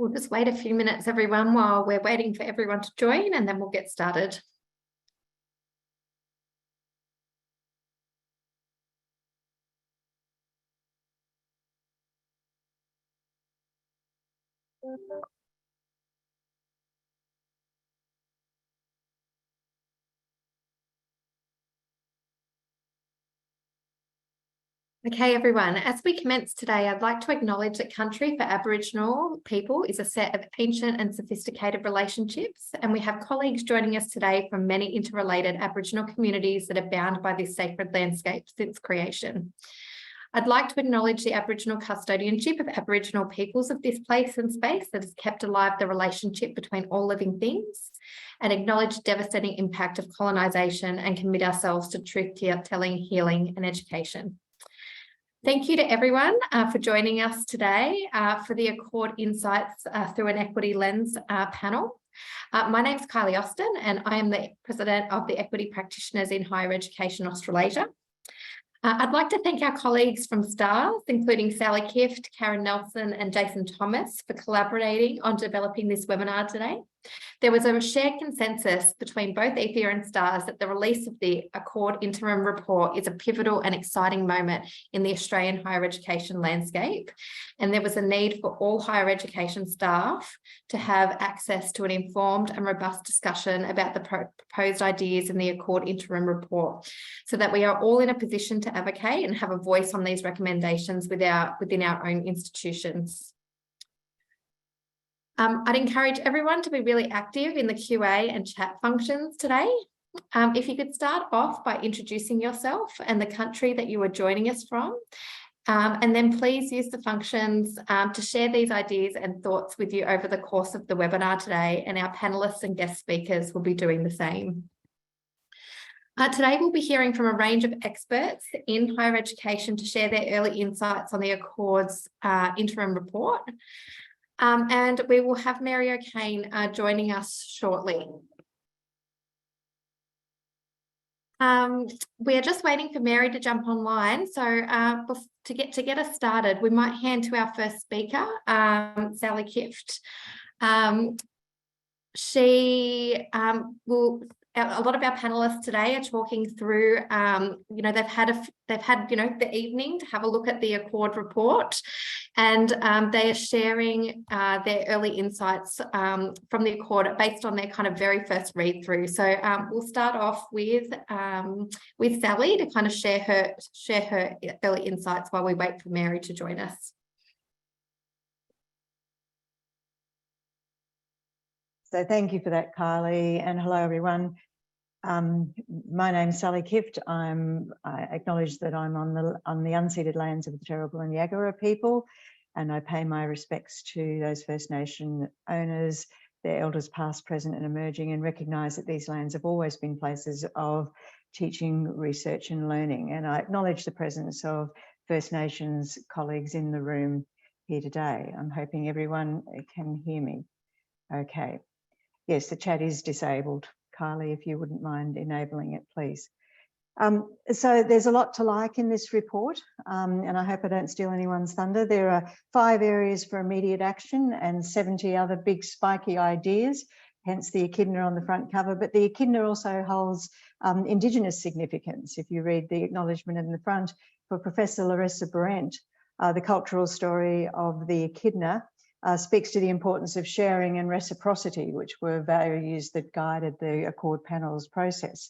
We'll just wait a few minutes, everyone, while we're waiting for everyone to join, and then we'll get started. Okay, everyone, as we commence today, I'd like to acknowledge that country for Aboriginal people is a set of ancient and sophisticated relationships, and we have colleagues joining us today from many interrelated Aboriginal communities that are bound by this sacred landscape since creation. I'd like to acknowledge the Aboriginal custodianship of Aboriginal peoples of this place and space that has kept alive the relationship between all living things, and acknowledge the devastating impact of colonisation and commit ourselves to truth-telling, healing and education. Thank you to everyone for joining us today for the Accord Insights through an Equity Lens panel. My name is Kylie Austin, and I am the President of the Equity Practitioners in Higher Education Australasia. I'd like to thank our colleagues from STARS, including Sally Kift, Karen Nelson and Jason Thomas, for collaborating on developing this webinar today. There was a shared consensus between both EPHEA and STARS that the release of the Accord Interim Report is a pivotal and exciting moment in the Australian higher education landscape, and there was a need for all higher education staff to have access to an informed and robust discussion about the proposed ideas in the Accord Interim Report, so that we are all in a position to advocate and have a voice on these recommendations within our own institutions. I'd encourage everyone to be really active in the QA and chat functions today. If you could start off by introducing yourself and the country that you are joining us from, and then please use the functions to share these ideas and thoughts with you over the course of the webinar today, and our panelists and guest speakers will be doing the same. Today we'll be hearing from a range of experts in higher education to share their early insights on the Accord's interim report. And we will have Mary O'Kane joining us shortly. We are just waiting for Mary to jump online. So to get us started, we might hand to our first speaker, Sally Kift. A lot of our panelists today are talking through, they've had the evening to have a look at the Accord report, and they are sharing their early insights from the Accord based on their kind of very first read through. So we'll start off with Sally to kind of share her early insights while we wait for Mary to join us. So thank you for that, Kylie, and hello, everyone. My name's Sally Kift. I acknowledge that I'm on the unceded lands of the Turrbal and Yagara people, and I pay my respects to those First Nation owners, their elders past, present and emerging, and recognise that these lands have always been places of teaching, research and learning. And I acknowledge the presence of First Nations colleagues in the room here today. I'm hoping everyone can hear me. Okay. Yes, the chat is disabled. Kylie, if you wouldn't mind enabling it, please. So there's a lot to like in this report, and I hope I don't steal anyone's thunder. There are 5 areas for immediate action and 70 other big spiky ideas, hence the echidna on the front cover. But the echidna also holds Indigenous significance. If you read the acknowledgement in the front, for Professor Larissa Brent, the cultural story of the echidna speaks to the importance of sharing and reciprocity, which were values that guided the Accord panel's process.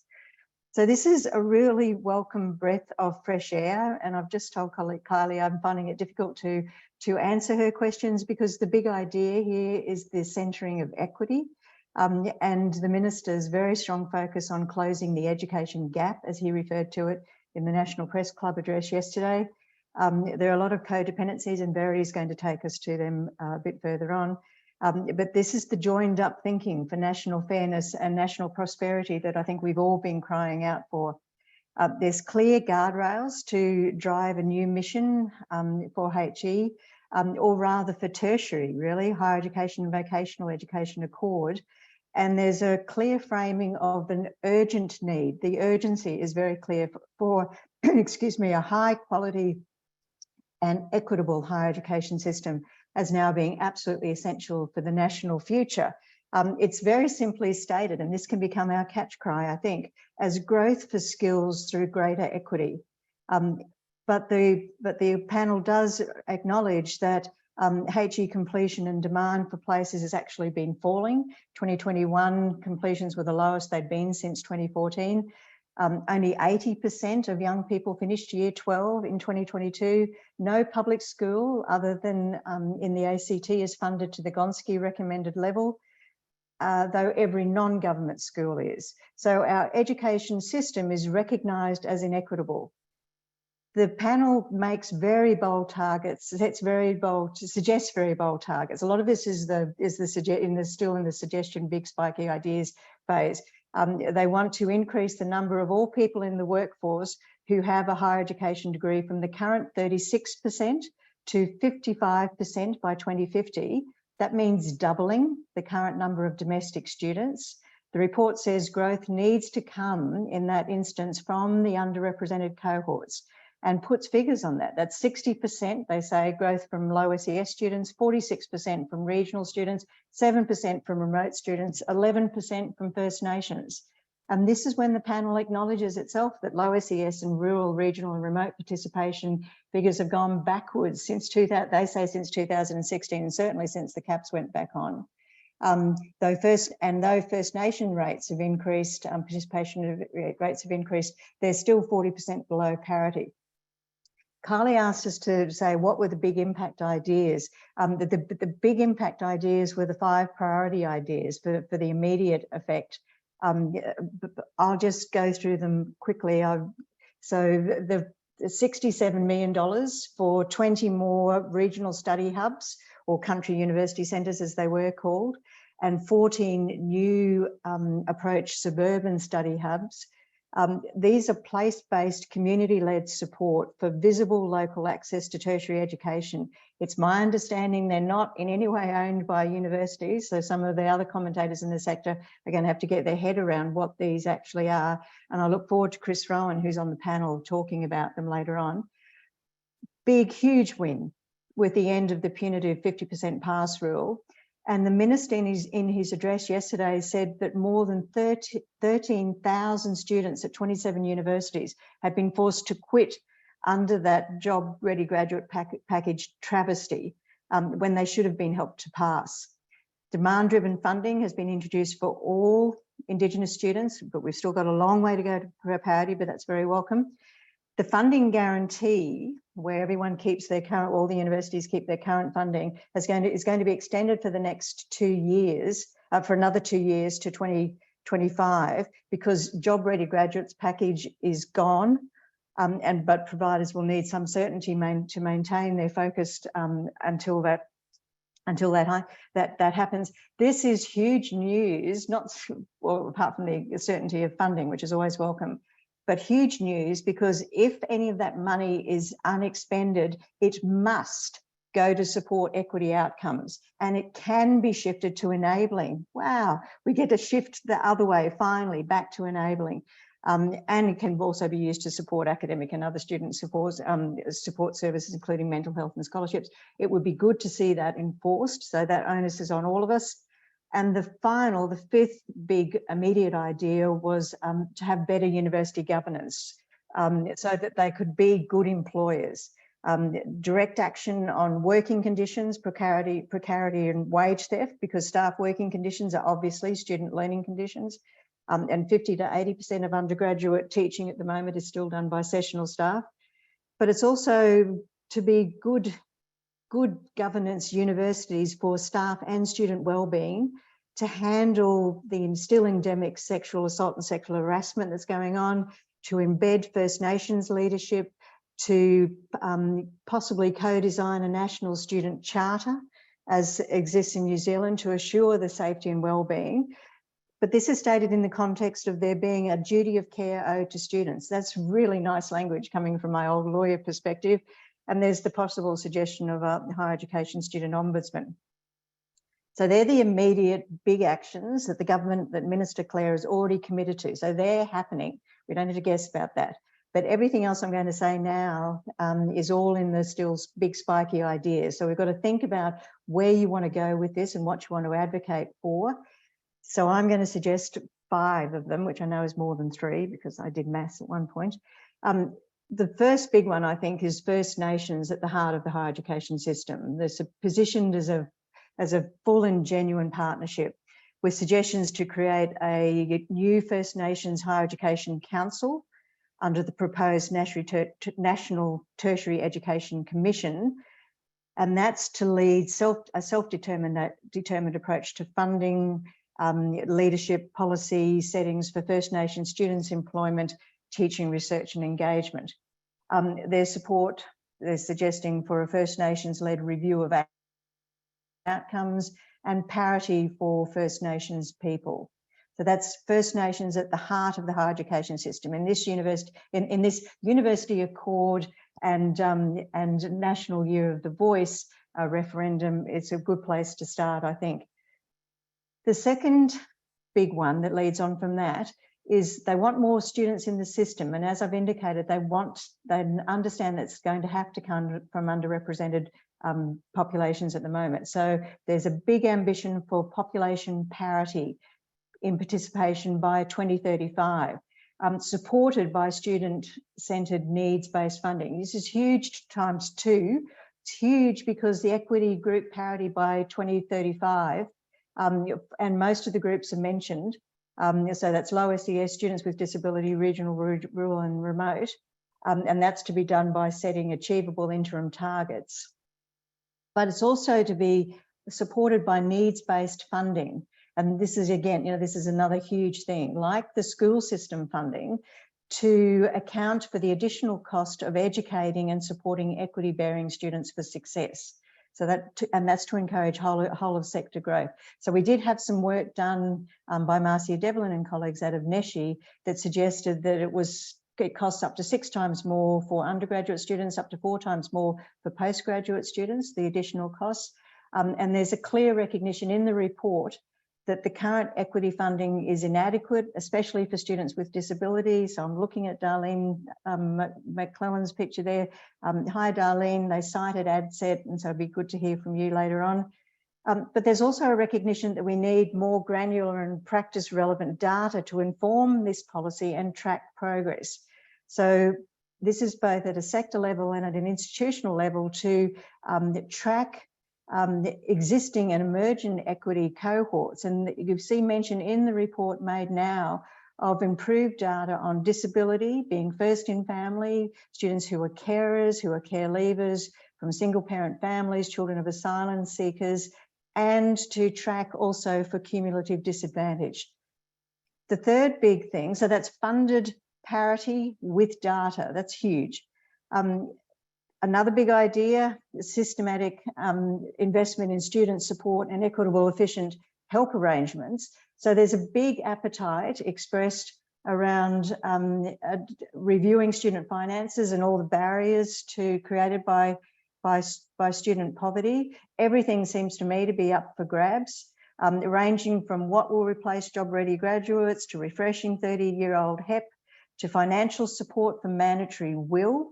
So this is a really welcome breath of fresh air, and I've just told colleague Kylie I'm finding it difficult to answer her questions, because the big idea here is the centering of equity, and the Minister's very strong focus on closing the education gap, as he referred to it in the National Press Club address yesterday. There are a lot of codependencies, and Verity is going to take us to them a bit further on. But this is the joined up thinking for national fairness and national prosperity that I think we've all been crying out for. There's clear guardrails to drive a new mission for HE, or rather for tertiary, really, higher education and vocational education accord. And there's a clear framing of an urgent need. The urgency is very clear for excuse me, a high quality and equitable higher education system as now being absolutely essential for the national future. It's very simply stated, and this can become our catch cry, I think, as growth for skills through greater equity. But the panel does acknowledge that HE completion and demand for places has actually been falling. 2021 completions were the lowest they'd been since 2014. Only 80% of young people finished year 12 in 2022. No public school other than in the ACT is funded to the Gonski recommended level, though every non-government school is. So our education system is recognised as inequitable. The panel makes very bold targets, suggests very bold targets. A lot of this is still in the suggestion, big spiky ideas phase. They want to increase the number of all people in the workforce who have a higher education degree from the current 36% to 55% by 2050. That means doubling the current number of domestic students. The report says growth needs to come in that instance from the underrepresented cohorts, and puts figures on that. That's 60%, they say, growth from low SES students, 46% from regional students, 7% from remote students, 11% from First Nations. And this is when the panel acknowledges itself that low SES and rural, regional and remote participation figures have gone backwards since 2000, they say since 2016, and certainly since the caps went back on. Though First Nation rates have increased, participation rates have increased, they're still 40% below parity. Carly asked us to say what were the big impact ideas. The big impact ideas were the 5 priority ideas for the immediate effect. I'll just go through them quickly. So the $67 million for 20 more regional study hubs, or country university centres as they were called, and 14 new approach suburban study hubs. These are place-based, community-led support for visible local access to tertiary education. It's my understanding they're not in any way owned by universities, so some of the other commentators in the sector are going to have to get their head around what these actually are. And I look forward to Chris Rowan, who's on the panel, talking about them later on. Big, huge win with the end of the punitive 50% pass rule. And the minister in his address yesterday said that more than 13,000 students at 27 universities have been forced to quit under that job ready graduate package travesty when they should have been helped to pass. Demand-driven funding has been introduced for all Indigenous students, but we've still got a long way to go to parity, but that's very welcome. The funding guarantee, where everyone keeps their current, all the universities keep their current funding, is going to be extended for the next 2 years, for another 2 years to 2025, because job ready graduates package is gone, but providers will need some certainty to maintain their focus until that happens. This is huge news, well, apart from the certainty of funding, which is always welcome. But huge news, because if any of that money is unexpended, it must go to support equity outcomes, and it can be shifted to enabling. Wow, we get to shift the other way, finally, back to enabling. And it can also be used to support academic and other student support services, including mental health and scholarships. It would be good to see that enforced, so that onus is on all of us. And the 5th big immediate idea was to have better university governance so that they could be good employers. Direct action on working conditions, precarity and wage theft, because staff working conditions are obviously student learning conditions. And 50 to 80% of undergraduate teaching at the moment is still done by sessional staff. But it's also to be good governance universities for staff and student wellbeing, to handle the still endemic sexual assault and sexual harassment that's going on, to embed First Nations leadership, to possibly co-design a national student charter as exists in New Zealand to assure the safety and wellbeing. But this is stated in the context of there being a duty of care owed to students. That's really nice language coming from my old lawyer perspective. And there's the possible suggestion of a higher education student ombudsman. So they're the immediate big actions that the government, that Minister Clare has already committed to. So they're happening. We don't need to guess about that. But everything else I'm going to say now is all in the still big spiky ideas. So we've got to think about where you want to go with this and what you want to advocate for. So I'm going to suggest 5 of them, which I know is more than 3 because I did maths at one point. The first big one, I think, is First Nations at the heart of the higher education system. They're positioned as a full and genuine partnership with suggestions to create a new First Nations Higher Education Council under the proposed National Tertiary Education Commission. And that's to lead a self-determined approach to funding, leadership, policy settings for First Nations students' employment, teaching, research and engagement. Their support, they're suggesting for a First Nations-led review of outcomes and parity for First Nations people. So that's First Nations at the heart of the higher education system. In this University Accord and National Year of the Voice referendum, it's a good place to start, I think. The second big one that leads on from that is they want more students in the system. And as I've indicated, they understand that it's going to have to come from underrepresented populations at the moment. So there's a big ambition for population parity in participation by 2035, supported by student-centred needs-based funding. This is huge ×2. It's huge because the equity group parity by 2035, and most of the groups are mentioned, so that's low SES, students with disability, regional, rural and remote, and that's to be done by setting achievable interim targets. But it's also to be supported by needs-based funding. And this is, again, this is another huge thing, like the school system funding, to account for the additional cost of educating and supporting equity-bearing students for success. So that's to encourage whole of sector growth. So we did have some work done by Marcia Devlin and colleagues out of NESHE that suggested that it costs up to 6 times more for undergraduate students, up to 4 times more for postgraduate students, the additional costs. And there's a clear recognition in the report that the current equity funding is inadequate, especially for students with disabilities. So I'm looking at Darlene McClellan's picture there. Hi, Darlene. They cited ADSET, and so it'd be good to hear from you later on. But there's also a recognition that we need more granular and practice-relevant data to inform this policy and track progress. So this is both at a sector level and at an institutional level to track existing and emerging equity cohorts. And you see mention in the report made now of improved data on disability, being first in family, students who are carers, who are care leavers, from single parent families, children of asylum seekers, and to track also for cumulative disadvantage. The third big thing, so that's funded parity with data, that's huge. Another big idea, systematic investment in student support and equitable, efficient help arrangements. So there's a big appetite expressed around reviewing student finances and all the barriers created by student poverty. Everything seems to me to be up for grabs, ranging from what will replace job-ready graduates to refreshing 30-year-old HEP to financial support for mandatory will,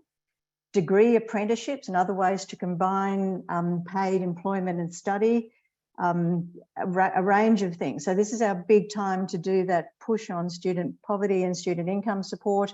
degree apprenticeships and other ways to combine paid employment and study, a range of things. So this is our big time to do that push on student poverty and student income support.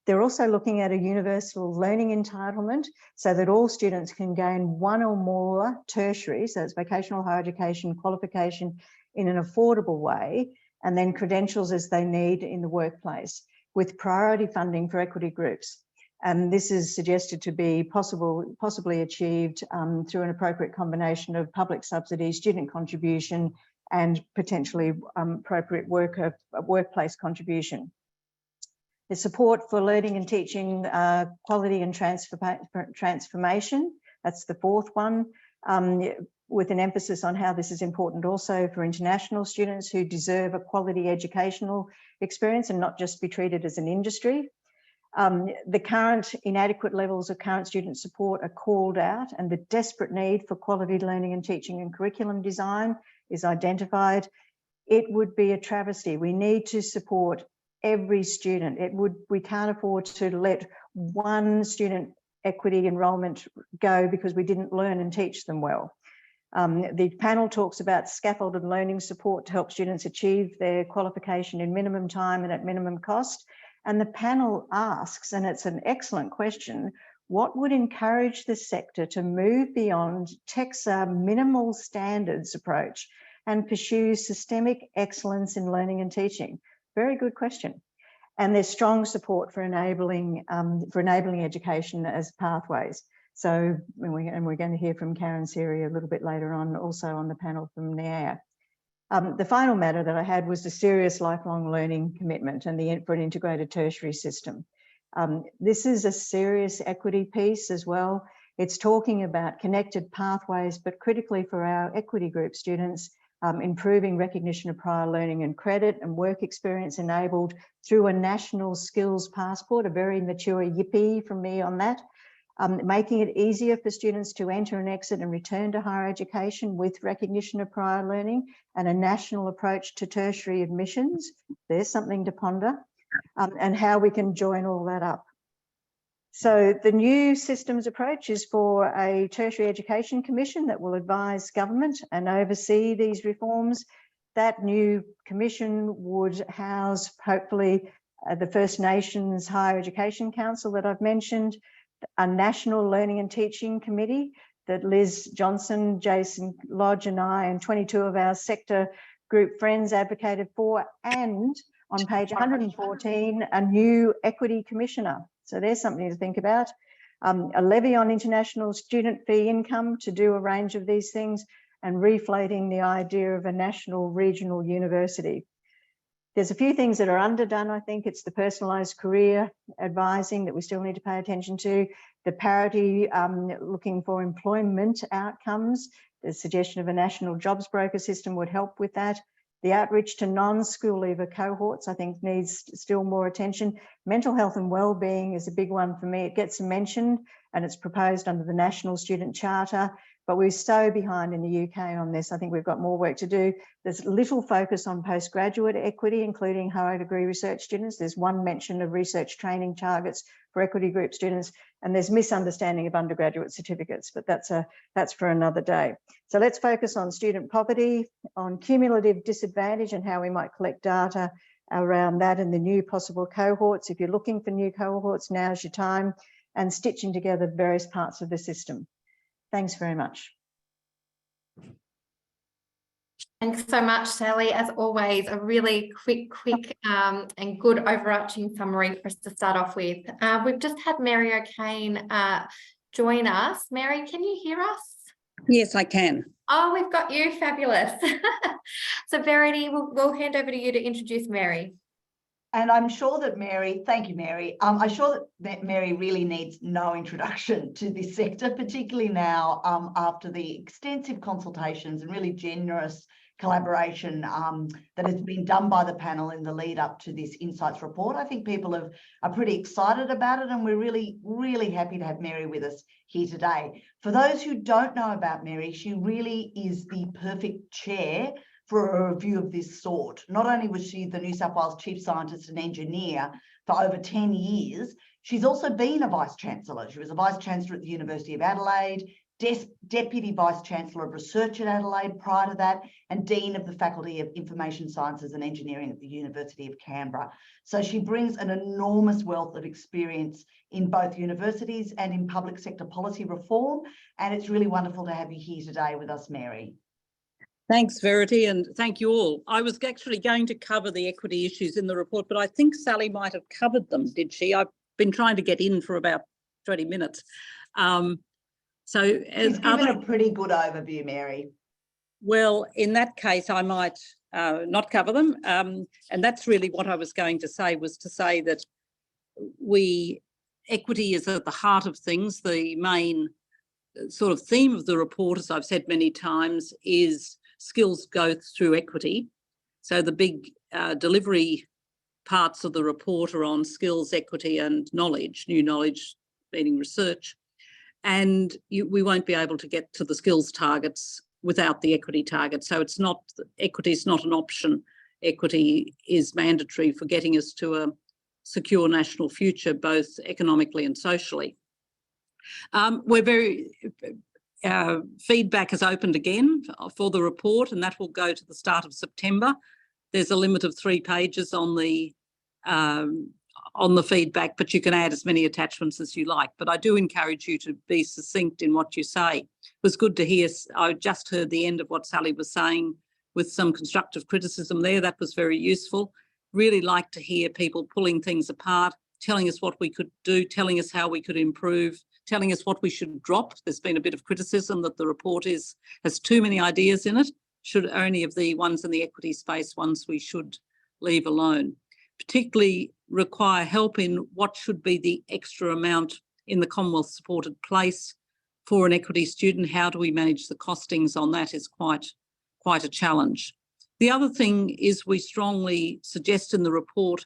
They're also looking at a universal learning entitlement so that all students can gain 1 or more tertiary, so it's vocational higher education qualification, in an affordable way, and then credentials as they need in the workplace, with priority funding for equity groups. And this is suggested to be possibly achieved through an appropriate combination of public subsidy, student contribution, and potentially appropriate workplace contribution. The support for learning and teaching quality and transformation, that's the fourth one, with an emphasis on how this is important also for international students who deserve a quality educational experience and not just be treated as an industry. The current inadequate levels of current student support are called out, and the desperate need for quality learning and teaching and curriculum design is identified. It would be a travesty. We need to support every student. We can't afford to let one student equity enrolment go because we didn't learn and teach them well. The panel talks about scaffolded learning support to help students achieve their qualification in minimum time and at minimum cost. And the panel asks, and it's an excellent question, what would encourage the sector to move beyond TEXA minimal standards approach and pursue systemic excellence in learning and teaching? Very good question. And there's strong support for enabling education as pathways. So, and we're going to hear from Karen Siri a little bit later on, also on the panel from NEA. The final matter that I had was the serious lifelong learning commitment and for an integrated tertiary system. This is a serious equity piece as well. It's talking about connected pathways, but critically for our equity group students, improving recognition of prior learning and credit and work experience enabled through a national skills passport, a very mature yippee from me on that. Making it easier for students to enter and exit and return to higher education with recognition of prior learning and a national approach to tertiary admissions. There's something to ponder, and how we can join all that up. So the new systems approach is for a tertiary education commission that will advise government and oversee these reforms. That new commission would house, hopefully, the First Nations Higher Education Council that I've mentioned, a National Learning and Teaching Committee that Liz Johnson, Jason Lodge and I and 22 of our sector group friends advocated for, and on page 114, a new equity commissioner. So there's something to think about. A levy on international student fee income to do a range of these things, and reflating the idea of a national regional university. There's a few things that are underdone. I think it's the personalised career advising that we still need to pay attention to, the parity looking for employment outcomes. The suggestion of a national jobs broker system would help with that. The outreach to non-school leaver cohorts, I think, needs still more attention. Mental health and wellbeing is a big one for me. It gets mentioned and it's proposed under the National Student Charter, but we're so behind in the UK on this. I think we've got more work to do. There's little focus on postgraduate equity, including higher degree research students. There's one mention of research training targets for equity group students, and there's misunderstanding of undergraduate certificates, but that's for another day. So let's focus on student poverty, on cumulative disadvantage and how we might collect data around that and the new possible cohorts. If you're looking for new cohorts, now's your time, and stitching together various parts of the system. Thanks very much. Thanks so much, Sally. As always, a really quick and good overarching summary for us to start off with. We've just had Mary O'Kane join us. Mary, can you hear us? Yes, I can. Oh, we've got you. Fabulous. So Verity, we'll hand over to you to introduce Mary. And I'm sure that Mary, thank you, Mary. I'm sure that Mary really needs no introduction to this sector, particularly now after the extensive consultations and really generous collaboration that has been done by the panel in the lead up to this Insights report. I think people are pretty excited about it, and we're really, really happy to have Mary with us here today. For those who don't know about Mary, she really is the perfect chair for a review of this sort. Not only was she the New South Wales Chief Scientist and Engineer for over 10 years, she's also been a Vice-Chancellor. She was a Vice-Chancellor at the University of Adelaide, Deputy Vice-Chancellor of Research at Adelaide prior to that, and Dean of the Faculty of Information Sciences and Engineering at the University of Canberra. So she brings an enormous wealth of experience in both universities and in public sector policy reform, and it's really wonderful to have you here today with us, Mary. Thanks, Verity, and thank you all. I was actually going to cover the equity issues in the report, but I think Sally might have covered them, did she? I've been trying to get in for about 20 minutes. She's given a pretty good overview, Mary. Well, in that case, I might not cover them. And that's really what I was going to say, was to say that equity is at the heart of things. The main sort of theme of the report, as I've said many times, is skills go through equity. So the big delivery parts of the report are on skills, equity and knowledge, new knowledge meaning research. And we won't be able to get to the skills targets without the equity target. So equity is not an option. equity is mandatory for getting us to a secure national future, both economically and socially. Feedback has opened again for the report, and that will go to the start of September. There's a limit of 3 pages on the feedback, but you can add as many attachments as you like. But I do encourage you to be succinct in what you say. It was good to hear, I just heard the end of what Sally was saying with some constructive criticism there. That was very useful. Really like to hear people pulling things apart, telling us what we could do, telling us how we could improve, telling us what we should drop. There's been a bit of criticism that the report has too many ideas in it. Should only of the ones in the equity space, ones we should leave alone. Particularly require help in what should be the extra amount in the Commonwealth supported place for an equity student. How do we manage the costings on that is quite a challenge. The other thing is we strongly suggest in the report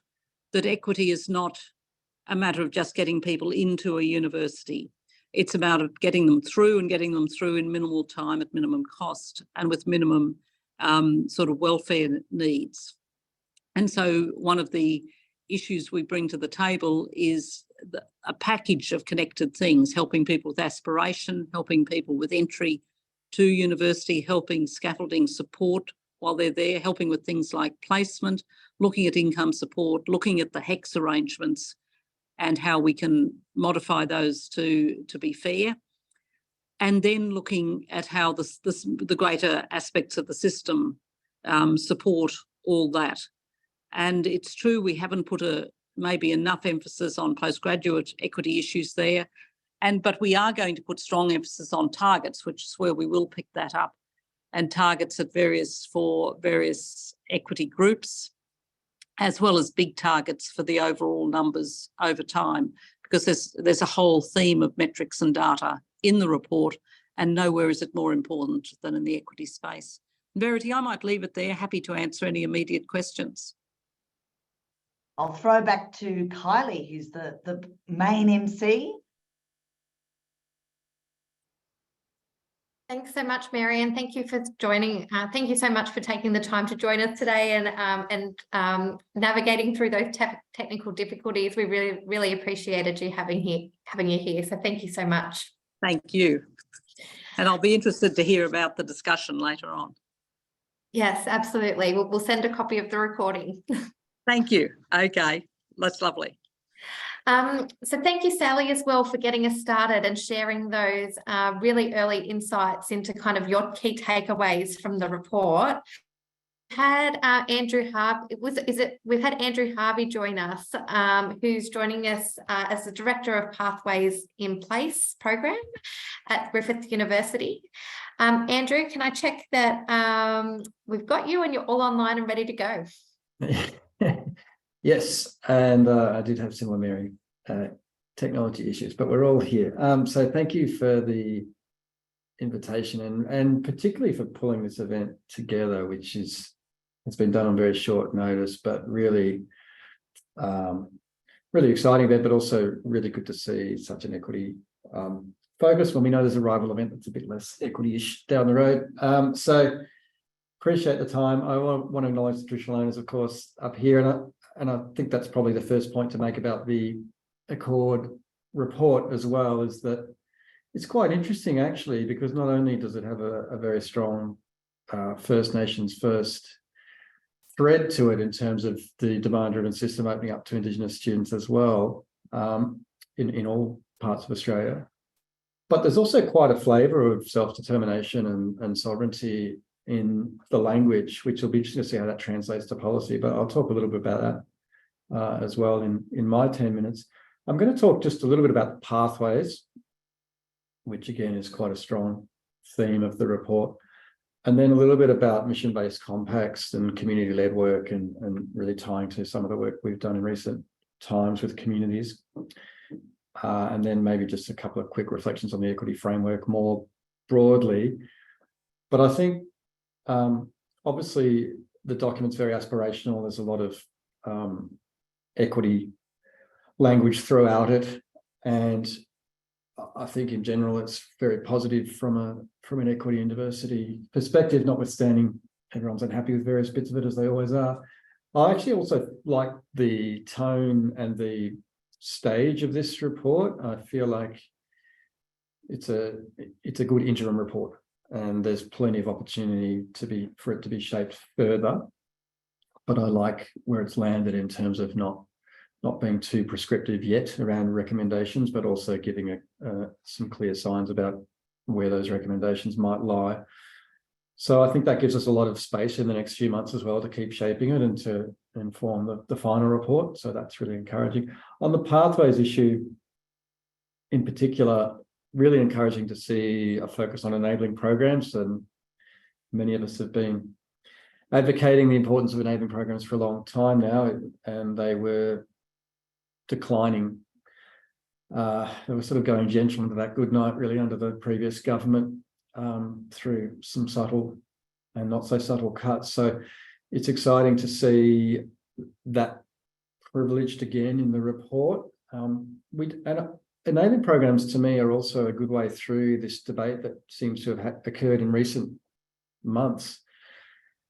that equity is not a matter of just getting people into a university. It's about getting them through and getting them through in minimal time at minimum cost and with minimum sort of welfare needs. And so one of the issues we bring to the table is a package of connected things, helping people with aspiration, helping people with entry to university, helping scaffolding support while they're there, helping with things like placement, looking at income support, looking at the HECS arrangements and how we can modify those to be fair, and then looking at how the greater aspects of the system support all that. And it's true we haven't put maybe enough emphasis on postgraduate equity issues there, but we are going to put strong emphasis on targets, which is where we will pick that up, and targets for various equity groups, as well as big targets for the overall numbers over time, because there's a whole theme of metrics and data in the report, and nowhere is it more important than in the equity space. Verity, I might leave it there. Happy to answer any immediate questions. I'll throw back to Kylie, who's the main MC. Thanks so much, Mary, and thank you for joining. Thank you so much for taking the time to join us today and navigating through those technical difficulties. We really appreciated you having you here. So thank you so much. Thank you. And I'll be interested to hear about the discussion later on. Yes, absolutely. We'll send a copy of the recording. Thank you. Okay, that's lovely. So thank you, Sally, as well for getting us started and sharing those really early insights into kind of your key takeaways from the report. Had Andrew Harvey, we've had Andrew Harvey join us, who's joining us as the Director of Pathways in Place program at Griffith University. Andrew, can I check that we've got you and you're all online and ready to go? Yes, and I did have similar, Mary, technology issues, but we're all here. So thank you for the invitation and particularly for pulling this event together, which has been done on very short notice, but really exciting event, but also really good to see such an equity focus when we know there's a rival event that's a bit less equity-ish down the road. So appreciate the time. I want to acknowledge the traditional owners, of course, up here, and I think that's probably the first point to make about the Accord report as well, is that it's quite interesting actually, because not only does it have a very strong First Nations first thread to it in terms of the demand-driven system opening up to Indigenous students as well in all parts of Australia, but there's also quite a flavour of self-determination and sovereignty in the language, which will be interesting to see how that translates to policy, but I'll talk a little bit about that as well in my 10 minutes. I'm going to talk just a little bit about pathways, which again is quite a strong theme of the report, and then a little bit about mission-based compacts and community-led work and really tying to some of the work we've done in recent times with communities. And then maybe just a couple of quick reflections on the equity framework more broadly. But I think obviously the document's very aspirational. There's a lot of equity language throughout it, and I think in general it's very positive from an equity and diversity perspective, notwithstanding everyone's unhappy with various bits of it, as they always are. I actually also like the tone and the stage of this report. I feel like it's a good interim report, and there's plenty of opportunity for it to be shaped further. But I like where it's landed in terms of not being too prescriptive yet around recommendations, but also giving some clear signs about where those recommendations might lie. So I think that gives us a lot of space in the next few months as well to keep shaping it and to inform the final report. So that's really encouraging. On the pathways issue in particular, really encouraging to see a focus on enabling programs, and many of us have been advocating the importance of enabling programs for a long time now, and they were declining. They were sort of going gentle into that good night really under the previous government, through some subtle and not so subtle cuts. So it's exciting to see that privileged again in the report. Enabling programs to me are also a good way through this debate that seems to have occurred in recent months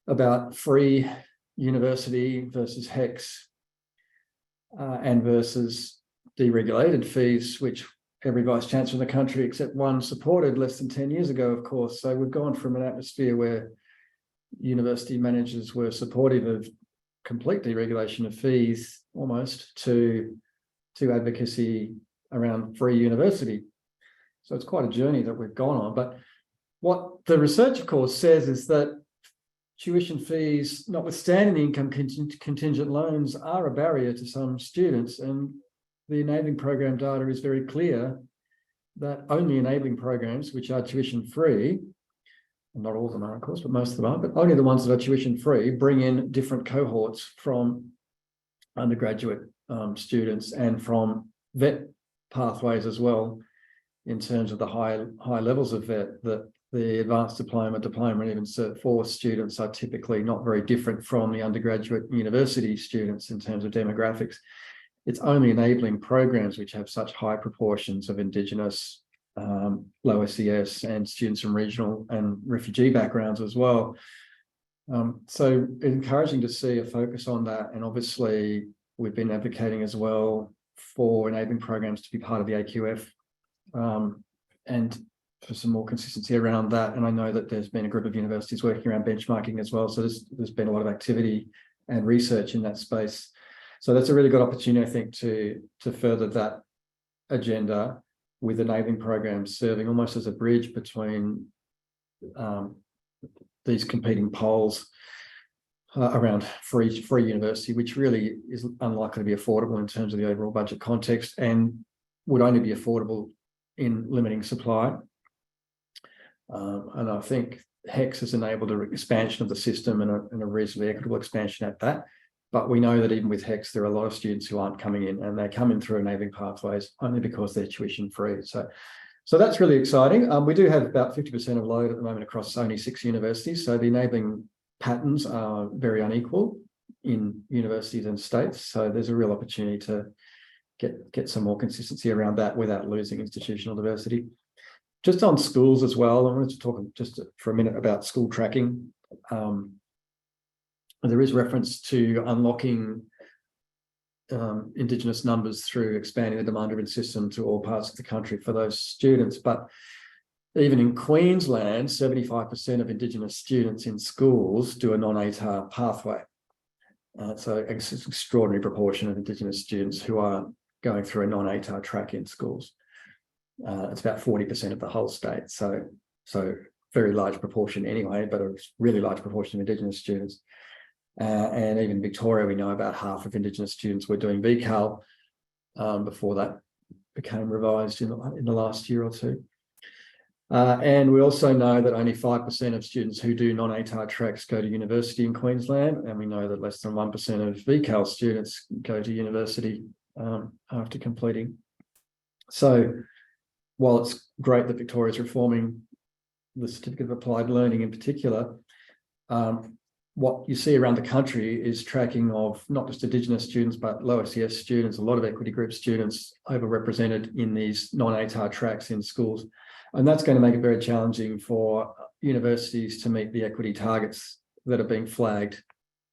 about free university versus HECS, and versus deregulated fees, which every vice chancellor in the country except one supported less than 10 years ago, of course. So we've gone from an atmosphere where university managers were supportive of complete deregulation of fees almost to advocacy around free university. So it's quite a journey that we've gone on. But what the research, of course, says is that tuition fees, notwithstanding the income contingent loans, are a barrier to some students, and the enabling program data is very clear that only enabling programs which are tuition free, and not all of them are, of course, but most of them are, but only the ones that are tuition free bring in different cohorts from undergraduate students and from vet pathways as well, in terms of the high levels of vet. That the advanced diploma, and even Cert 4 students are typically not very different from the undergraduate university students in terms of demographics. It's only enabling programs which have such high proportions of Indigenous, low SES, and students from regional and refugee backgrounds as well. So encouraging to see a focus on that. And obviously we've been advocating as well for enabling programs to be part of the AQF, and for some more consistency around that. And I know that there's been a group of universities working around benchmarking as well. So there's been a lot of activity and research in that space. So that's a really good opportunity, I think, to further that agenda, with enabling programs serving almost as a bridge between these competing poles around free university, which really is unlikely to be affordable in terms of the overall budget context, and would only be affordable in limiting supply. And I think HECS has enabled an expansion of the system, and a reasonably equitable expansion at that. But we know that even with HECS, there are a lot of students who aren't coming in, and they come in through enabling pathways only because they're tuition free. So that's really exciting. We do have about 50% of load at the moment across only 6 universities. So the enabling patterns are very unequal in universities and states. So there's a real opportunity to get some more consistency around that without losing institutional diversity. Just on schools as well, I wanted to talk just for a minute about school tracking. There is reference to unlocking Indigenous numbers through expanding the demand-driven system to all parts of the country for those students. But even in Queensland, 75% of Indigenous students in schools do a non-ATAR pathway. So it's an extraordinary proportion of Indigenous students who are going through a non-ATAR track in schools. It's about 40% of the whole state. So very large proportion anyway, but a really large proportion of Indigenous students. And even Victoria, we know about half of Indigenous students were doing VCAL before that became revised in the last year or two. And we also know that only 5% of students who do non-ATAR tracks go to university in Queensland, and we know that less than 1% of VCAL students go to university after completing. So while it's great that Victoria is reforming the Certificate of Applied Learning in particular, what you see around the country is tracking of not just Indigenous students, but low SES students, a lot of equity group students overrepresented in these non-ATAR tracks in schools. And that's going to make it very challenging for universities to meet the equity targets that are being flagged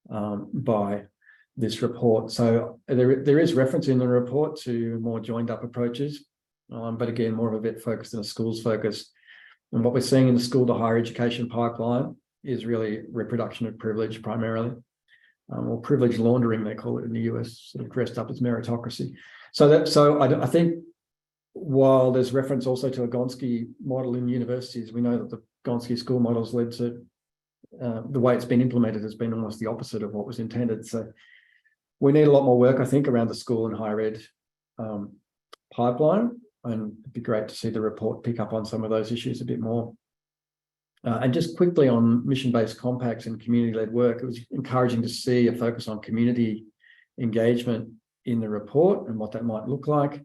by this report. So there is reference in the report to more joined up approaches, but again, more of a vet focus than a schools focus. And what we're seeing in the school to higher education pipeline is really reproduction of privilege primarily, or privilege laundering, they call it in the US, sort of dressed up as meritocracy. So I think while there's reference also to a Gonski model in universities, we know that the Gonski school models led to the way it's been implemented has been almost the opposite of what was intended. So we need a lot more work, I think, around the school and higher ed pipeline, and it'd be great to see the report pick up on some of those issues a bit more. And just quickly on mission-based compacts and community-led work, it was encouraging to see a focus on community engagement in the report and what that might look like.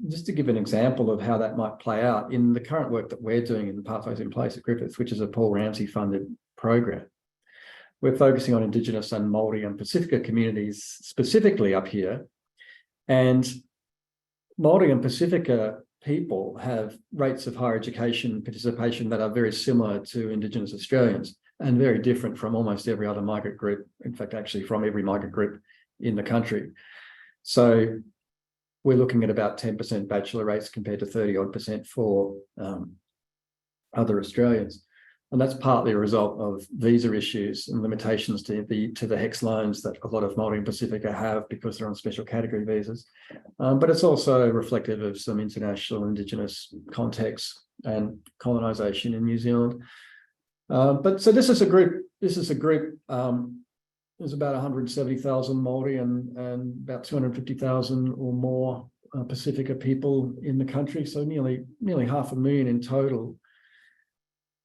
Just to give an example of how that might play out in the current work that we're doing in the Pathways in Place at Griffith, which is a Paul Ramsey funded program. We're focusing on Indigenous and Māori and Pacifica communities specifically up here. And Māori and Pacifica people have rates of higher education participation that are very similar to Indigenous Australians and very different from almost every other migrant group, in fact, actually from every migrant group in the country. So we're looking at about 10% bachelor rates compared to 30-odd% for other Australians. And that's partly a result of visa issues and limitations to the HEX loans that a lot of Māori and Pacifica have because they're on special category visas. But it's also reflective of some international Indigenous contexts and colonisation in New Zealand. But so this is a group, there's about 170,000 Māori and about 250,000 or more Pacifica people in the country. So nearly 500,000 in total.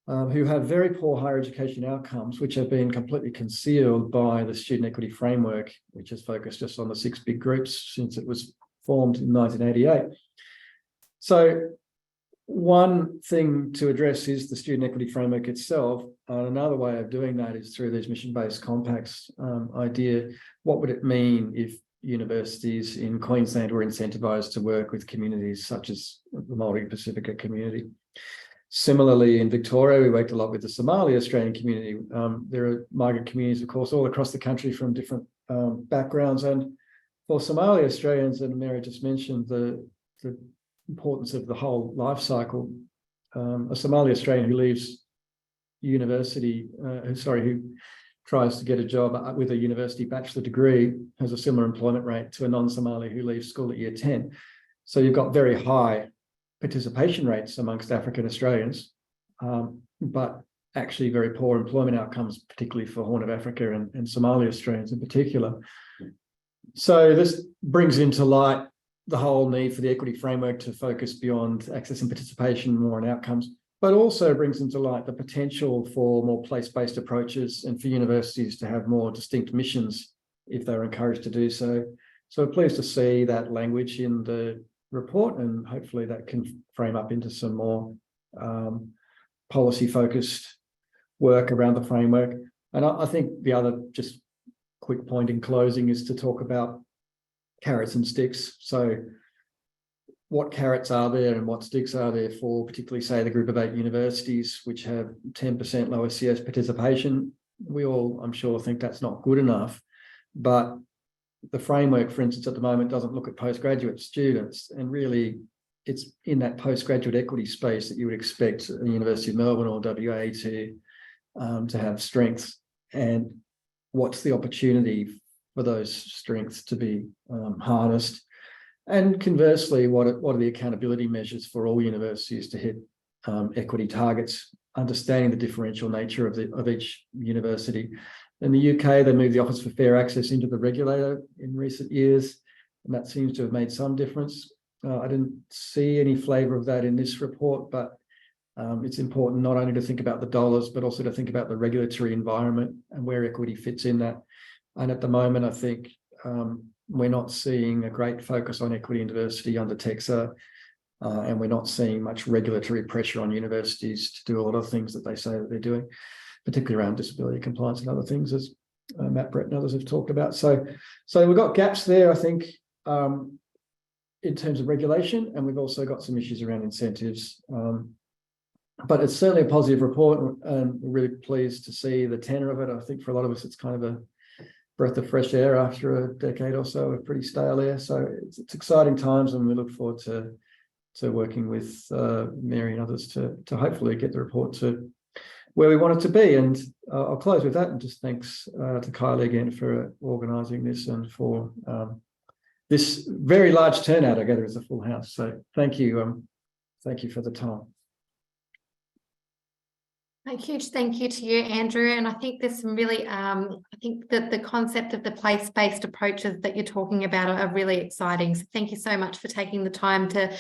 Who have very poor higher education outcomes, which have been completely concealed by the student equity framework, which has focused just on the 6 big groups since it was formed in 1988. So one thing to address is the student equity framework itself. Another way of doing that is through these mission-based compacts idea. What would it mean if universities in Queensland were incentivised to work with communities such as the Māori Pacifica community? Similarly, in Victoria, we worked a lot with the Somali Australian community. There are migrant communities, of course, all across the country from different backgrounds. And for Somali Australians, and Mary just mentioned the importance of the whole life cycle. A Somali Australian who leaves university, who tries to get a job with a university bachelor degree has a similar employment rate to a non-Somali who leaves school at year 10. So you've got very high participation rates amongst African Australians, but actually very poor employment outcomes, particularly for Horn of Africa and Somali Australians in particular. So this brings into light the whole need for the equity framework to focus beyond access and participation more on outcomes, but also brings into light the potential for more place-based approaches and for universities to have more distinct missions if they're encouraged to do so. So we're pleased to see that language in the report, and hopefully that can frame up into some more policy-focused work around the framework. And I think the other just quick point in closing is to talk about carrots and sticks. So what carrots are there and what sticks are there for particularly, say, the group of 8 universities which have 10% lower CS participation? We all, I'm sure, think that's not good enough, but the framework, for instance, at the moment doesn't look at postgraduate students, and really it's in that postgraduate equity space that you would expect the University of Melbourne or WA to have strengths. And what's the opportunity for those strengths to be harnessed? And conversely, what are the accountability measures for all universities to hit equity targets, understanding the differential nature of each university? In the UK, they moved the Office for Fair Access into the regulator in recent years, and that seems to have made some difference. I didn't see any flavour of that in this report, but it's important not only to think about the dollars, but also to think about the regulatory environment and where equity fits in that. And at the moment, I think we're not seeing a great focus on equity and diversity under TEXA, and we're not seeing much regulatory pressure on universities to do a lot of things that they say that they're doing, particularly around disability compliance and other things, as Matt, Brett and others have talked about. So we've got gaps there, I think, in terms of regulation, and we've also got some issues around incentives. but it's certainly a positive report, and we're really pleased to see the tenor of it. I think for a lot of us, it's kind of a breath of fresh air after a decade or so of pretty stale air. So it's exciting times, and we look forward to working with Mary and others to hopefully get the report to where we want it to be. And I'll close with that, and just thanks to Kylie again for organising this, and for this very large turnout. I gather is a full house. So thank you for the time. A huge thank you to you, Andrew. And I think there's some really, I think that the concept of the place-based approaches that you're talking about are really exciting. So thank you so much for taking the time to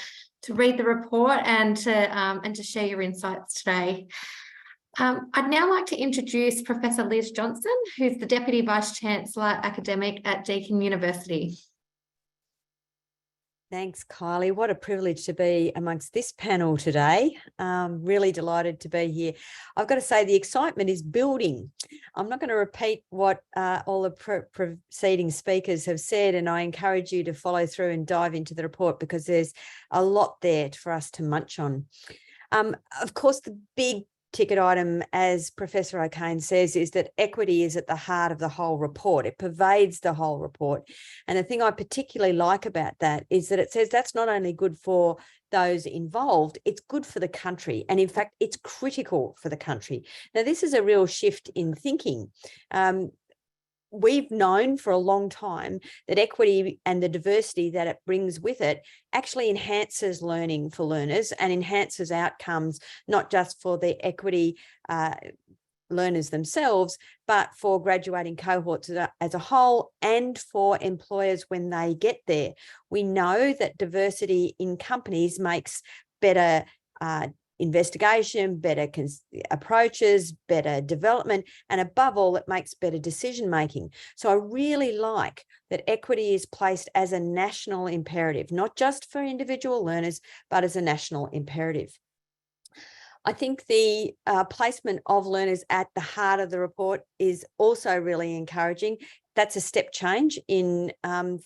read the report and to share your insights today. I'd now like to introduce Professor Liz Johnson, who's the Deputy Vice-Chancellor Academic at Deakin University. Thanks, Kylie. What a privilege to be amongst this panel today. Really delighted to be here. I've got to say the excitement is building. I'm not going to repeat what all the preceding speakers have said, and I encourage you to follow through and dive into the report, because there's a lot there for us to munch on. Of course, the big ticket item, as Professor O'Kane says, is that equity is at the heart of the whole report. It pervades the whole report. And the thing I particularly like about that is that it says that's not only good for those involved, it's good for the country. And in fact, it's critical for the country. Now, this is a real shift in thinking. We've known for a long time that equity and the diversity that it brings with it actually enhances learning for learners and enhances outcomes, not just for the equity learners themselves, but for graduating cohorts as a whole, and for employers when they get there. We know that diversity in companies makes better investigation, better approaches, better development, and above all, it makes better decision making. So I really like that equity is placed as a national imperative, not just for individual learners, but as a national imperative. I think the placement of learners at the heart of the report is also really encouraging. That's a step change in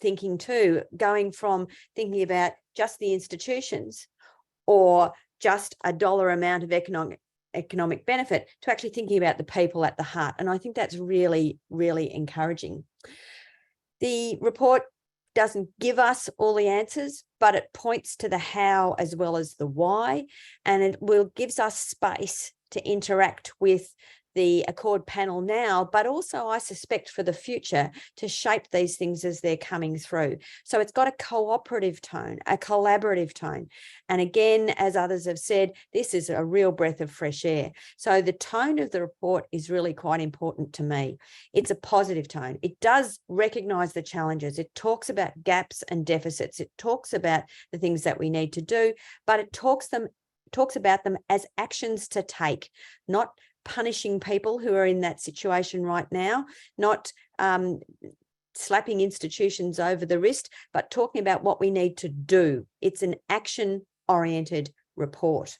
thinking too, going from thinking about just the institutions or just a dollar amount of economic benefit to actually thinking about the people at the heart. And I think that's really, really encouraging. The report doesn't give us all the answers, but it points to the how as well as the why, and it gives us space to interact with the Accord panel now, but also I suspect for the future to shape these things as they're coming through. So it's got a cooperative tone, a collaborative tone. And again, as others have said, this is a real breath of fresh air. So the tone of the report is really quite important to me. It's a positive tone. It does recognise the challenges. It talks about gaps and deficits. It talks about the things that we need to do, but it talks about them as actions to take, not punishing people who are in that situation right now, not slapping institutions over the wrist, but talking about what we need to do. It's an action-oriented report.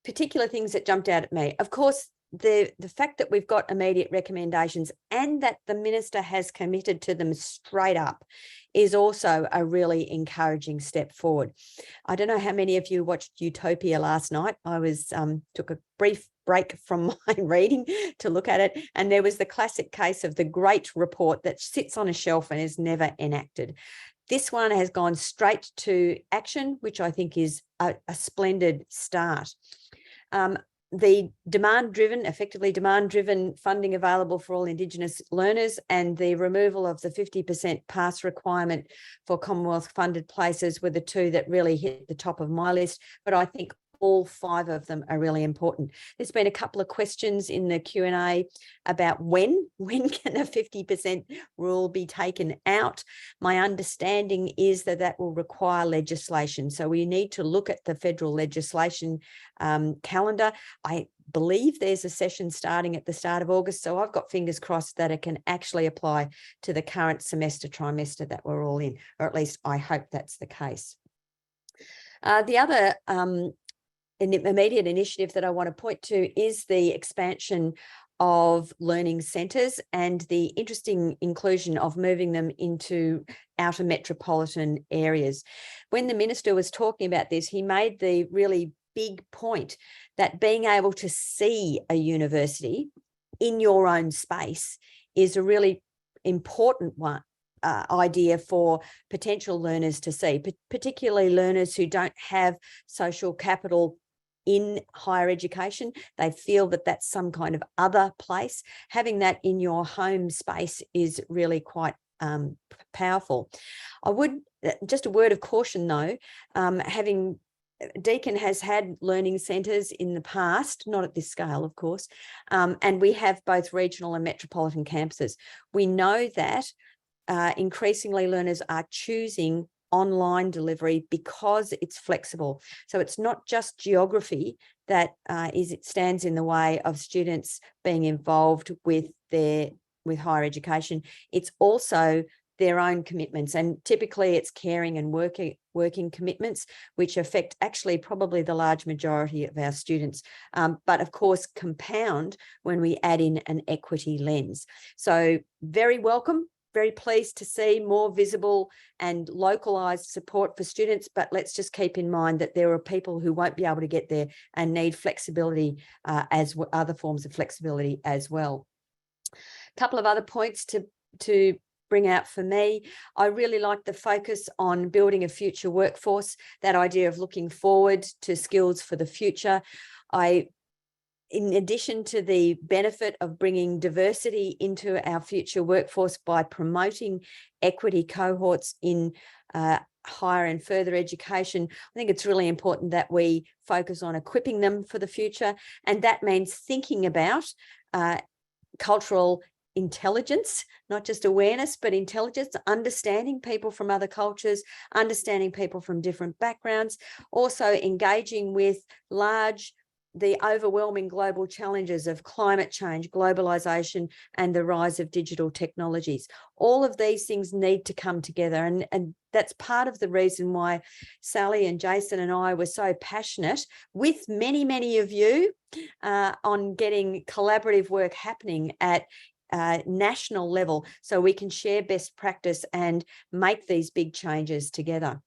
Particular things that jumped out at me. Of course, the fact that we've got immediate recommendations and that the minister has committed to them straight up is also a really encouraging step forward. I don't know how many of you watched Utopia last night. I took a brief break from my reading to look at it, and there was the classic case of the great report that sits on a shelf and is never enacted. This one has gone straight to action, which I think is a splendid start. The effectively demand-driven funding available for all Indigenous learners and the removal of the 50% pass requirement for Commonwealth-funded places were the two that really hit the top of my list, but I think all 5 of them are really important. There's been a couple of questions in the Q&A about when can the 50% rule be taken out. My understanding is that will require legislation. So we need to look at the federal legislation calendar. I believe there's a session starting at the start of August. So I've got fingers crossed that it can actually apply to the current trimester that we're all in, or at least I hope that's the case. The other an immediate initiative that I want to point to is the expansion of learning centres and the interesting inclusion of moving them into outer metropolitan areas. When the minister was talking about this, he made the really big point that being able to see a university in your own space is a really important one. Idea for potential learners to see, particularly learners who don't have social capital in higher education. They feel that that's some kind of other place. Having that in your home space is really quite powerful. I would, just a word of caution though, having Deakin has had learning centres in the past, not at this scale, of course, and we have both regional and metropolitan campuses. We know that increasingly learners are choosing online delivery because it's flexible. So it's not just geography that stands in the way of students being involved with higher education. It's also their own commitments, and typically it's caring and working commitments, which affect actually probably the large majority of our students, but of course compound when we add in an equity lens. So very welcome. Very pleased to see more visible and localised support for students, but let's just keep in mind that there are people who won't be able to get there and need flexibility as other forms of flexibility as well. A couple of other points to bring out for me. I really like the focus on building a future workforce, that idea of looking forward to skills for the future. In addition to the benefit of bringing diversity into our future workforce by promoting equity cohorts in higher and further education, I think it's really important that we focus on equipping them for the future. And that means thinking about cultural intelligence, not just awareness, but intelligence, understanding people from other cultures, understanding people from different backgrounds, also engaging with the overwhelming global challenges of climate change, globalization, and the rise of digital technologies. All of these things need to come together. And that's part of the reason why Sally and Jason and I were so passionate with many, many of you on getting collaborative work happening at national level so we can share best practice and make these big changes together.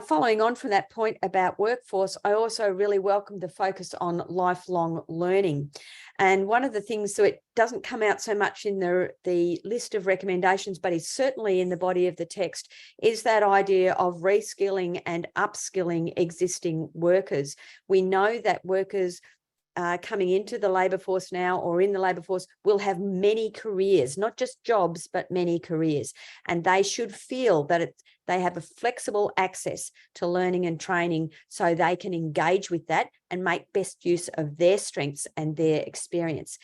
Following on from that point about workforce, I also really welcome the focus on lifelong learning. And one of the things, so it doesn't come out so much in the list of recommendations, but is certainly in the body of the text, is that idea of reskilling and upskilling existing workers. We know that workers coming into the labour force now or in the labour force will have many careers, not just jobs, but many careers. And they should feel that they have a flexible access to learning and training so they can engage with that and make best use of their strengths and their experience.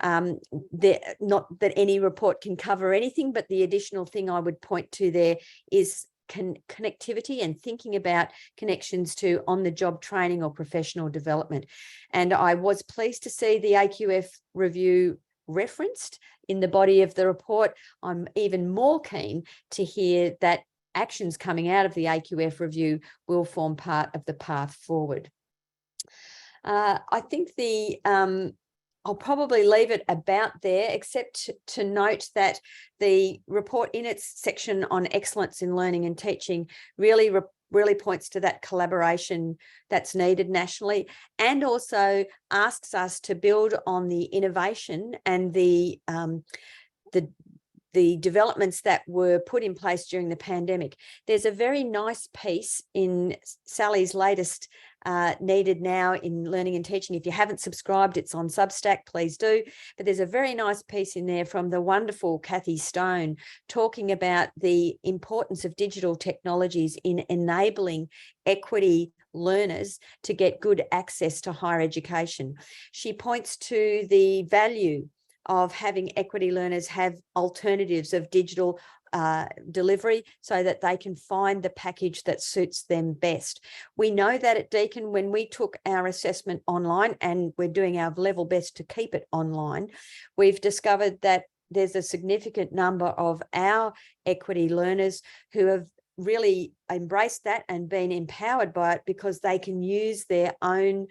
Not that any report can cover anything, but the additional thing I would point to there is connectivity and thinking about connections to on-the-job training or professional development. And I was pleased to see the AQF review referenced in the body of the report. I'm even more keen to hear that actions coming out of the AQF review will form part of the path forward. I think I'll probably leave it about there, except to note that the report in its section on excellence in learning and teaching really points to that collaboration that's needed nationally, and also asks us to build on the innovation and the developments that were put in place during the pandemic. There's a very nice piece in Sally's latest Needed Now in Learning and Teaching. If you haven't subscribed, it's on Substack, please do. But there's a very nice piece in there from the wonderful Kathy Stone talking about the importance of digital technologies in enabling equity learners to get good access to higher education. She points to the value of having equity learners have alternatives of digital delivery so that they can find the package that suits them best. We know that at Deakin, when we took our assessment online, and we're doing our level best to keep it online, we've discovered that there's a significant number of our equity learners who have really embraced that and been empowered by it because they can use their own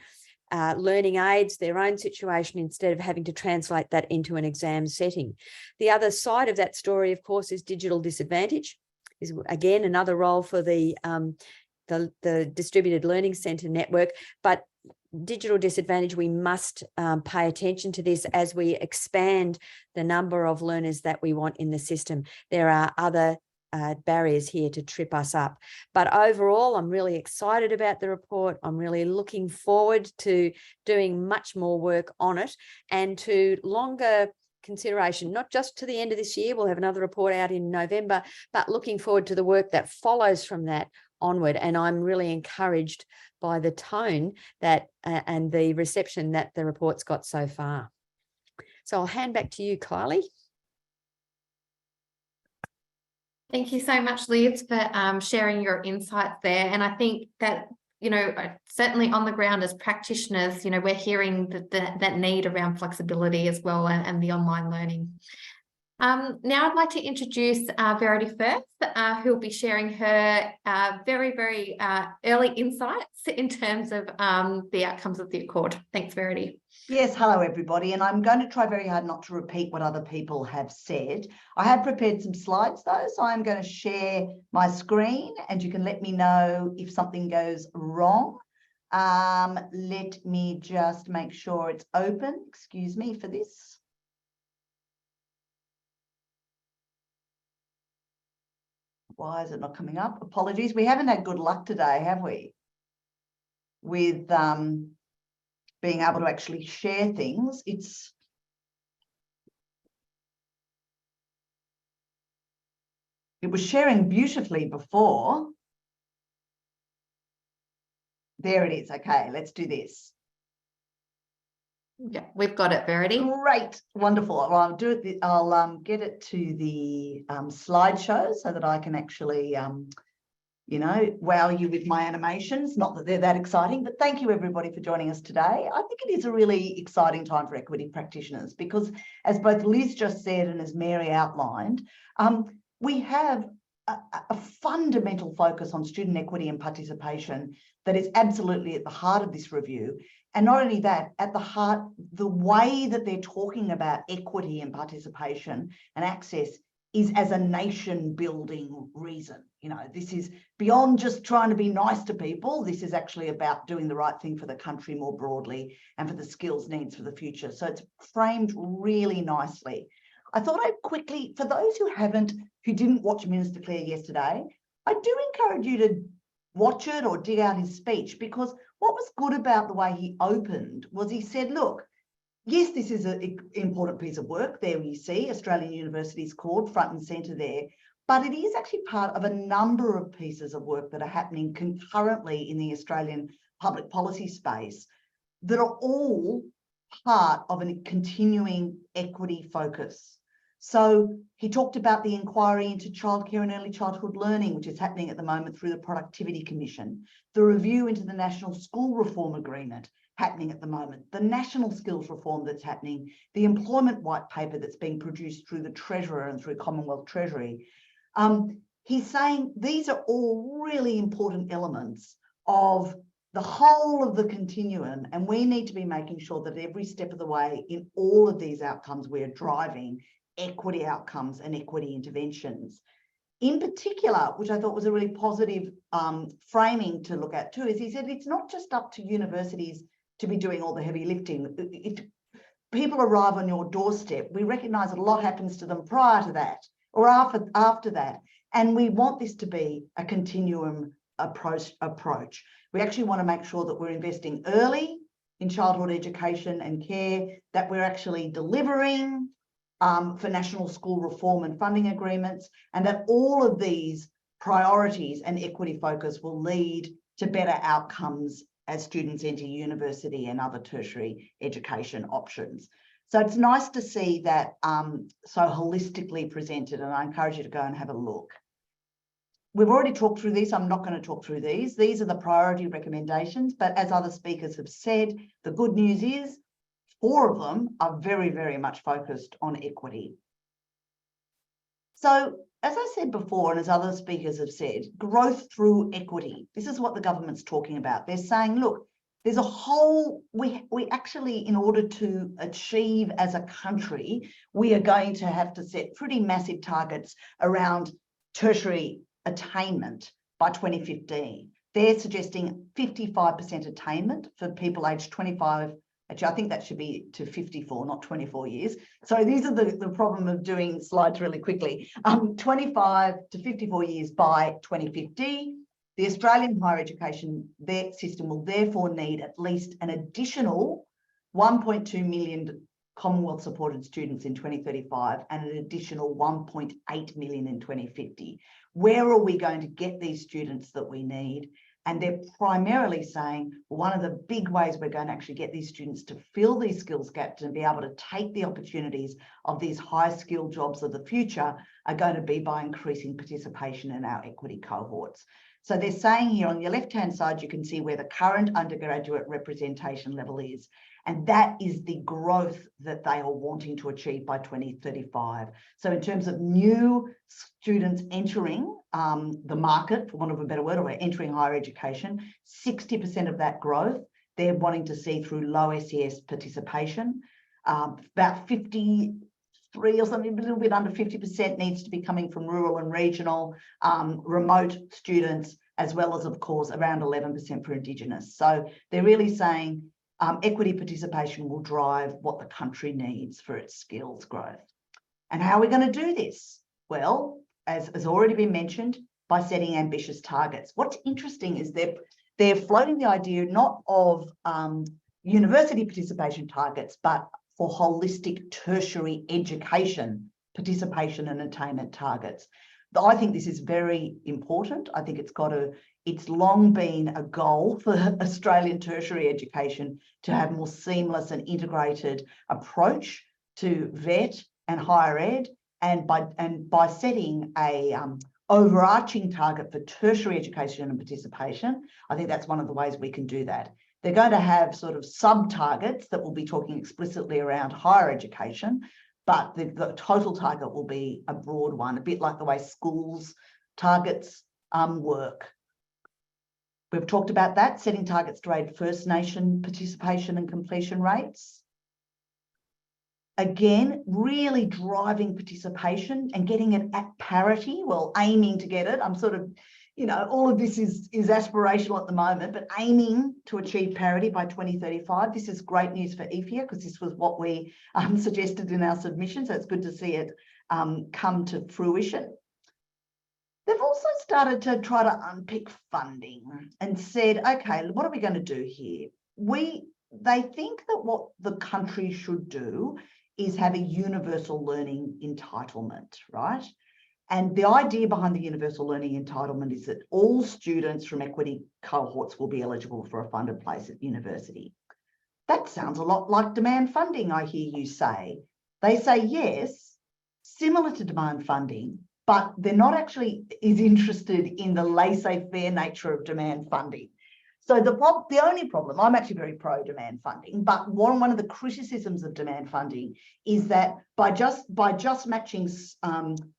learning aids, their own situation, instead of having to translate that into an exam setting. The other side of that story, of course, is digital disadvantage, is again another role for the distributed learning centre network. But digital disadvantage, we must pay attention to this as we expand the number of learners that we want in the system. There are other barriers here to trip us up. But overall, I'm really excited about the report. I'm really looking forward to doing much more work on it and to longer consideration, not just to the end of this year. We'll have another report out in November, but looking forward to the work that follows from that onward. And I'm really encouraged by the tone that and the reception that the report's got so far. So I'll hand back to you, Kylie. Thank you so much, Liz, for sharing your insights there. And I think that, you know, certainly on the ground as practitioners, you know, we're hearing that need around flexibility as well and the online learning. Now I'd like to introduce Verity first, who will be sharing her very early insights in terms of the outcomes of the Accord. Thanks, Verity. Yes, hello everybody, and I'm going to try very hard not to repeat what other people have said. I have prepared some slides though, so I'm going to share my screen and you can let me know if something goes wrong. Let me just make sure it's open. Excuse me for this. Why is it not coming up? Apologies. We haven't had good luck today, have we? With being able to actually share things. It was sharing beautifully before. There it is. Okay, let's do this. Yeah, we've got it, Verity. Great, wonderful. Well, I'll do it. I'll get it to the slideshow so that I can actually, you know, wow you with my animations. Not that they're that exciting, but thank you everybody for joining us today. I think it is a really exciting time for equity practitioners because, as both Liz just said and as Mary outlined, we have a fundamental focus on student equity and participation that is absolutely at the heart of this review. And not only that, at the heart, the way that they're talking about equity and participation and access is as a nation building reason. You know, this is beyond just trying to be nice to people. This is actually about doing the right thing for the country more broadly and for the skills needs for the future. So it's framed really nicely. I thought I'd quickly, for those who didn't watch Minister Clare yesterday, I do encourage you to watch it or dig out his speech, because what was good about the way he opened was he said, look, yes, this is an important piece of work. There you see Australian University Accord front and centre there, but it is actually part of a number of pieces of work that are happening concurrently in the Australian public policy space that are all part of a continuing equity focus. So he talked about the inquiry into childcare and early childhood learning, which is happening at the moment through the Productivity Commission, the review into the National School Reform Agreement happening at the moment, the national skills reform that's happening, the employment white paper that's being produced through the Treasurer and through Commonwealth Treasury. He's saying these are all really important elements of the whole of the continuum, and we need to be making sure that every step of the way in all of these outcomes we are driving equity outcomes and equity interventions. In particular, which I thought was a really positive framing to look at too, is he said it's not just up to universities to be doing all the heavy lifting. If people arrive on your doorstep, we recognise that a lot happens to them prior to that or after that, and we want this to be a continuum approach. We actually want to make sure that we're investing early in childhood education and care, that we're actually delivering for national school reform and funding agreements, and that all of these priorities and equity focus will lead to better outcomes as students enter university and other tertiary education options. So it's nice to see that so holistically presented, and I encourage you to go and have a look. We've already talked through these. I'm not going to talk through these. These are the priority recommendations, but as other speakers have said, the good news is 4 of them are very, very much focused on equity. So, as I said before, and as other speakers have said, growth through equity. This is what the government's talking about. They're saying, look, there's a whole, we actually, in order to achieve as a country, we are going to have to set pretty massive targets around tertiary attainment by 2015. They're suggesting 55% attainment for people aged 25. Actually, I think that should be to 54, not 24 years. So these are the problem of doing slides really quickly. 25 to 54 years by 2050. The Australian higher education, their system will therefore need at least an additional 1.2 million Commonwealth supported students in 2035 and an additional 1.8 million in 2050. Where are we going to get these students that we need? And they're primarily saying, well, one of the big ways we're going to actually get these students to fill these skills gaps and be able to take the opportunities of these high skill jobs of the future are going to be by increasing participation in our equity cohorts. So they're saying here on your left-hand side, you can see where the current undergraduate representation level is. And that is the growth that they are wanting to achieve by 2035. So in terms of new students entering the market, for want of a better word, or entering higher education, 60% of that growth, they're wanting to see through low SES participation. About 53 or something, a little bit under 50% needs to be coming from rural and regional, remote students, as well as, of course, around 11% for Indigenous. So they're really saying equity participation will drive what the country needs for its skills growth. And how are we going to do this? Well, as has already been mentioned, by setting ambitious targets. What's interesting is they're floating the idea not of university participation targets, but for holistic tertiary education participation and attainment targets. I think this is very important. I think it's long been a goal for Australian tertiary education to have more seamless and integrated approach to VET and higher ed, and by setting a overarching target for tertiary education and participation, I think that's one of the ways we can do that. They're going to have sort of sub-targets that will be talking explicitly around higher education, but the total target will be a broad one, a bit like the way schools targets work. We've talked about that, setting targets to aid First Nation participation and completion rates. Again, really driving participation and getting it at parity, well, aiming to get it. I'm sort of, you know, all of this is aspirational at the moment, but aiming to achieve parity by 2035. This is great news for EPHEA because this was what we suggested in our submission. So it's good to see it come to fruition. They've also started to try to unpick funding and said, okay, what are we going to do here? They think that what the country should do is have a universal learning entitlement, right? And the idea behind the universal learning entitlement is that all students from equity cohorts will be eligible for a funded place at university. That sounds a lot like demand funding, I hear you say. They say yes, similar to demand funding, but they're not actually as interested in the laissez-faire nature of demand funding. So the only problem, I'm actually very pro-demand funding, but one of the criticisms of demand funding is that by just matching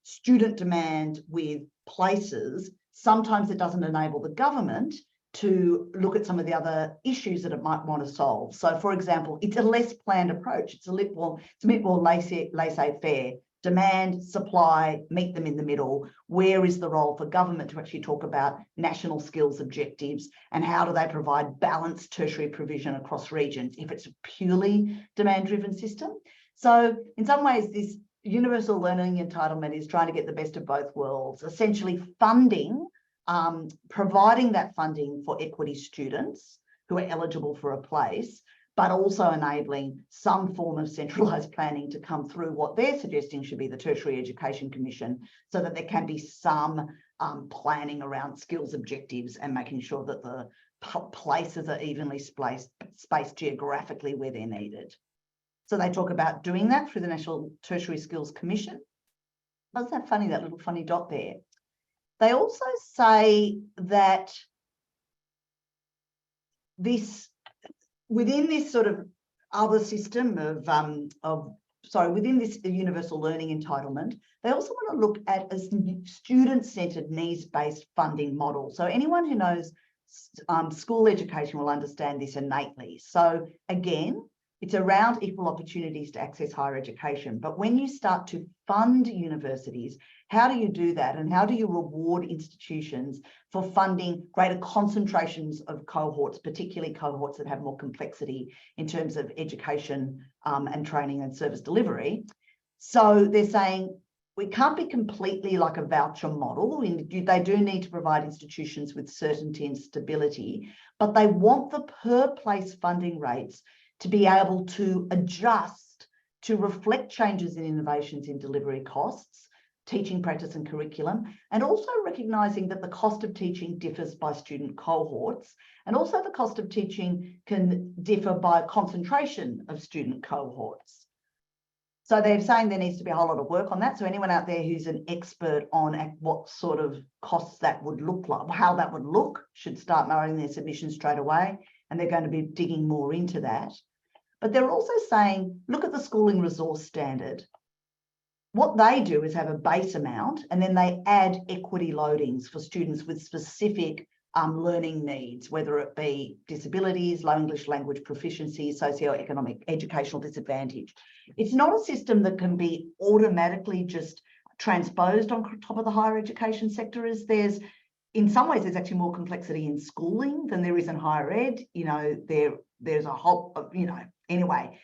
student demand with places, sometimes it doesn't enable the government to look at some of the other issues that it might want to solve. So, for example, it's a less planned approach. It's a bit more laissez-faire. Demand, supply, meet them in the middle. Where is the role for government to actually talk about national skills objectives and how do they provide balanced tertiary provision across regions if it's a purely demand-driven system? So in some ways, this universal learning entitlement is trying to get the best of both worlds, essentially funding, providing that funding for equity students who are eligible for a place, but also enabling some form of centralised planning to come through what they're suggesting should be the Tertiary Education Commission, so that there can be some planning around skills objectives and making sure that the places are evenly spaced geographically where they're needed. So they talk about doing that through the National Tertiary Skills Commission. Wasn't that funny, that little funny dot there? They also say that within this sort of other system within this universal learning entitlement, they also want to look at a student-centred, needs-based funding model. So anyone who knows school education will understand this innately. So again, it's around equal opportunities to access higher education. But when you start to fund universities, how do you do that? And how do you reward institutions for funding greater concentrations of cohorts, particularly cohorts that have more complexity in terms of education and training and service delivery? So they're saying, we can't be completely like a voucher model. They do need to provide institutions with certainty and stability, but they want the per place funding rates to be able to adjust to reflect changes in innovations in delivery costs, teaching practice and curriculum, and also recognising that the cost of teaching differs by student cohorts, and also the cost of teaching can differ by concentration of student cohorts. So they're saying there needs to be a whole lot of work on that. So anyone out there who's an expert on what sort of costs that would look like, how that would look, should start narrowing their submissions straight away. And they're going to be digging more into that. But they're also saying, look at the schooling resource standard. What they do is have a base amount, and then they add equity loadings for students with specific learning needs, whether it be disabilities, low English language proficiency, socioeconomic, educational disadvantage. It's not a system that can be automatically just transposed on top of the higher education sector, as in some ways, there's actually more complexity in schooling than there is in higher ed. There's a whole, anyway,